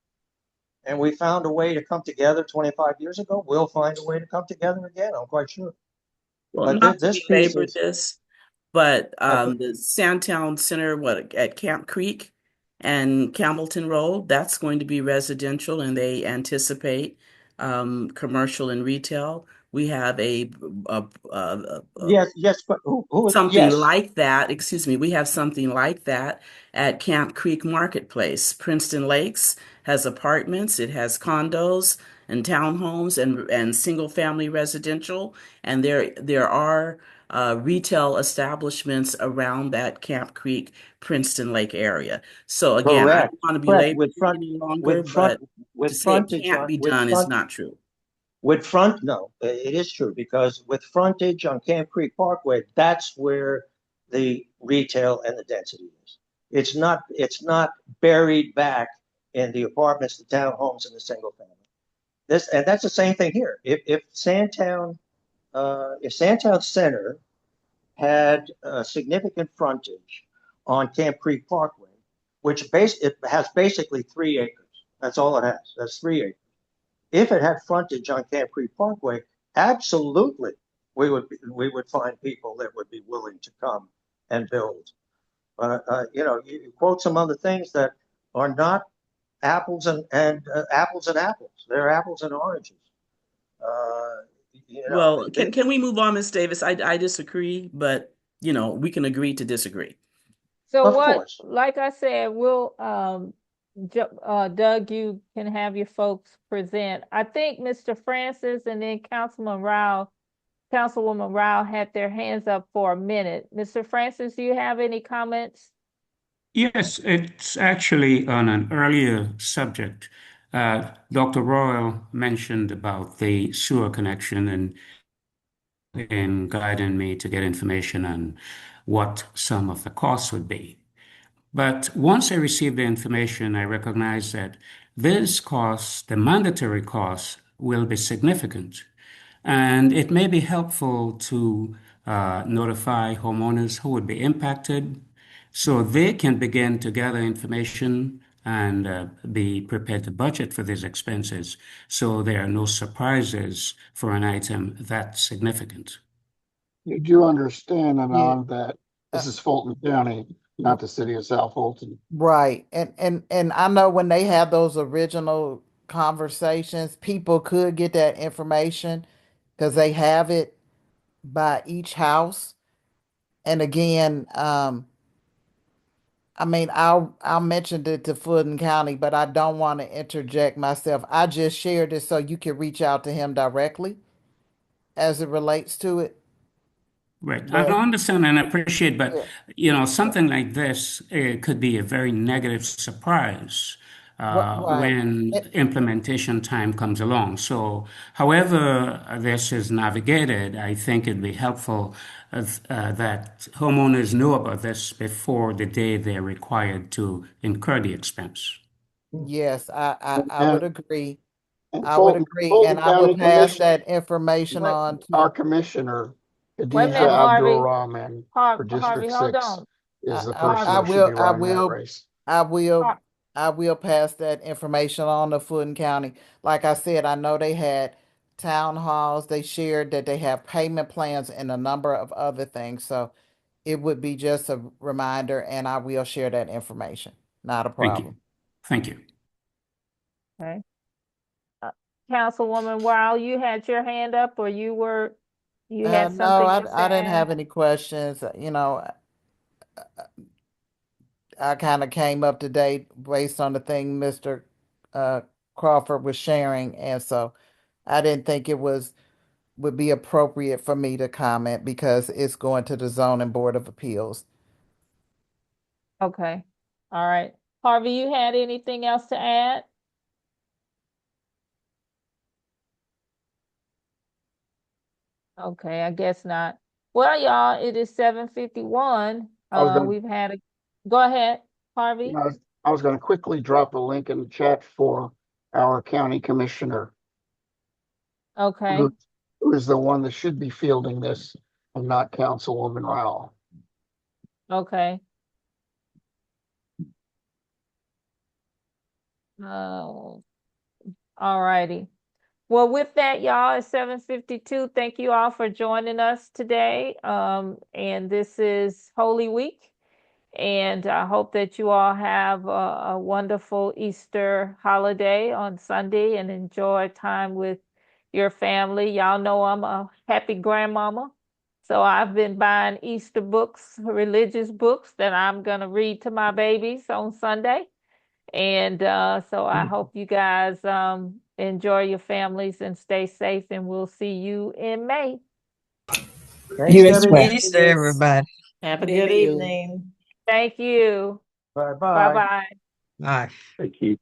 and we found a way to come together 25 years ago. We'll find a way to come together again. I'm quite sure. Well, But not to this piece belabor is this, but okay. the Sandtown Center, at Camp Creek and Campbellton Road, that's going to be residential, and they anticipate commercial and retail. We have a Yes, but something yes, like that, excuse me, we have something like that at Camp Creek Marketplace. Princeton Lakes has apartments, it has condos and townhomes and single family residential, and there are retail establishments around that Camp Creek Princeton Lake area. So again, I correct, don't want to correct. belabor it any longer, With front but to with say it frontage can't on be with done is front not true. with front. No, it is true because with frontage on Camp Creek Parkway, that's where the retail and the density is. It's not buried back in the apartments, the townhomes, and the single family. And that's the same thing here. If Sandtown Center had significant frontage on Camp Creek Parkway, it has basically 3 acres. That's all it has. That's 3 acres. If it had frontage on Camp Creek Parkway, absolutely, we would find people that would be willing to come and build. But you quote some other things that are not apples and apples. They're apples and oranges. Uh, you know, Well, can we move on, Ms. Davis? I disagree, but we can agree to disagree. So of what, course. like I said, we'll Doug, you can have your folks present. I think Mr. Francis and then Councilwoman Rao had their hands up for a minute. Mr. Francis, do you have any comments? Yes, it's actually on an earlier subject. Dr. Royal mentioned about the sewer connection and in guiding me to get information on what some of the costs would be. But once I received the information, I recognized that these costs, the mandatory costs, will be significant. And it may be helpful to notify homeowners who would be impacted so they can begin to gather information and be prepared to budget for these expenses so there are no surprises for an item that significant. You do understand, Yeah. Anon, that Uh, this is Fulton County, not the city of South Fulton. Right. And I know when they have those original conversations, people could get that information because they have it by each house. And again, I mean, I'll mention it to Fulton County, but I don't want to interject myself. I just shared this so you can reach out to him directly as it relates to it. Right. I But understand and appreciate, but yeah, yeah. something like this could be a very negative surprise Right. when It- implementation time comes along. So, however this is navigated, I think it'd be helpful that homeowners know about this before the day they're required to incur the expense. yes, I would And, agree. and I would Fulton, agree, Fulton and I will County pass Commission, that information Wait, on our to. commissioner, wait a Khadijah minute, Abdul Harvey. Rahman for Harvey, District hold 6, on. is the person I that should Harvey, be will, I running that will, race. I will, Har- I will pass that information on to Fulton County. Like I said, I know they had town halls. They shared that they have payment plans and a number of other things. So it would be just a reminder, and I will share that information. Not a Thank you. problem. Thank you. okay. Uh, Councilwoman Wow, you had your hand up or you had No, something else to I didn't add? have any questions. I kind of came up to date based on the thing Mr. Uh, Crawford was sharing, and so I didn't think it would be appropriate for me to comment because it's going to the zoning board of appeals. Okay. All right. Harvey, you had anything else to add? Okay, I guess not. Well, y'all, it is 7:51. I was going We've had a, go ahead, to, Harvey. I was going to quickly drop a link in the chat for our county commissioner, Okay, who, who is the one that should be fielding this and not Councilwoman Rowell. okay. Oh, All righty. Well, with that, y'all, it's 7:52. Thank you all for joining us today. And this is Holy Week. And I hope that you all have a wonderful Easter holiday on Sunday and enjoy time with your family. Y'all know I'm a happy grandmama. So I've been buying Easter books, religious books that I'm going to read to my babies on Sunday. And so I hope you guys enjoy your families and stay safe. And we'll see you in May. Thanks, You as Debbie. well. Happy Easter, everybody. Have a Same good to you. evening. Thank you. Bye bye. Bye-bye. Bye. Thank you.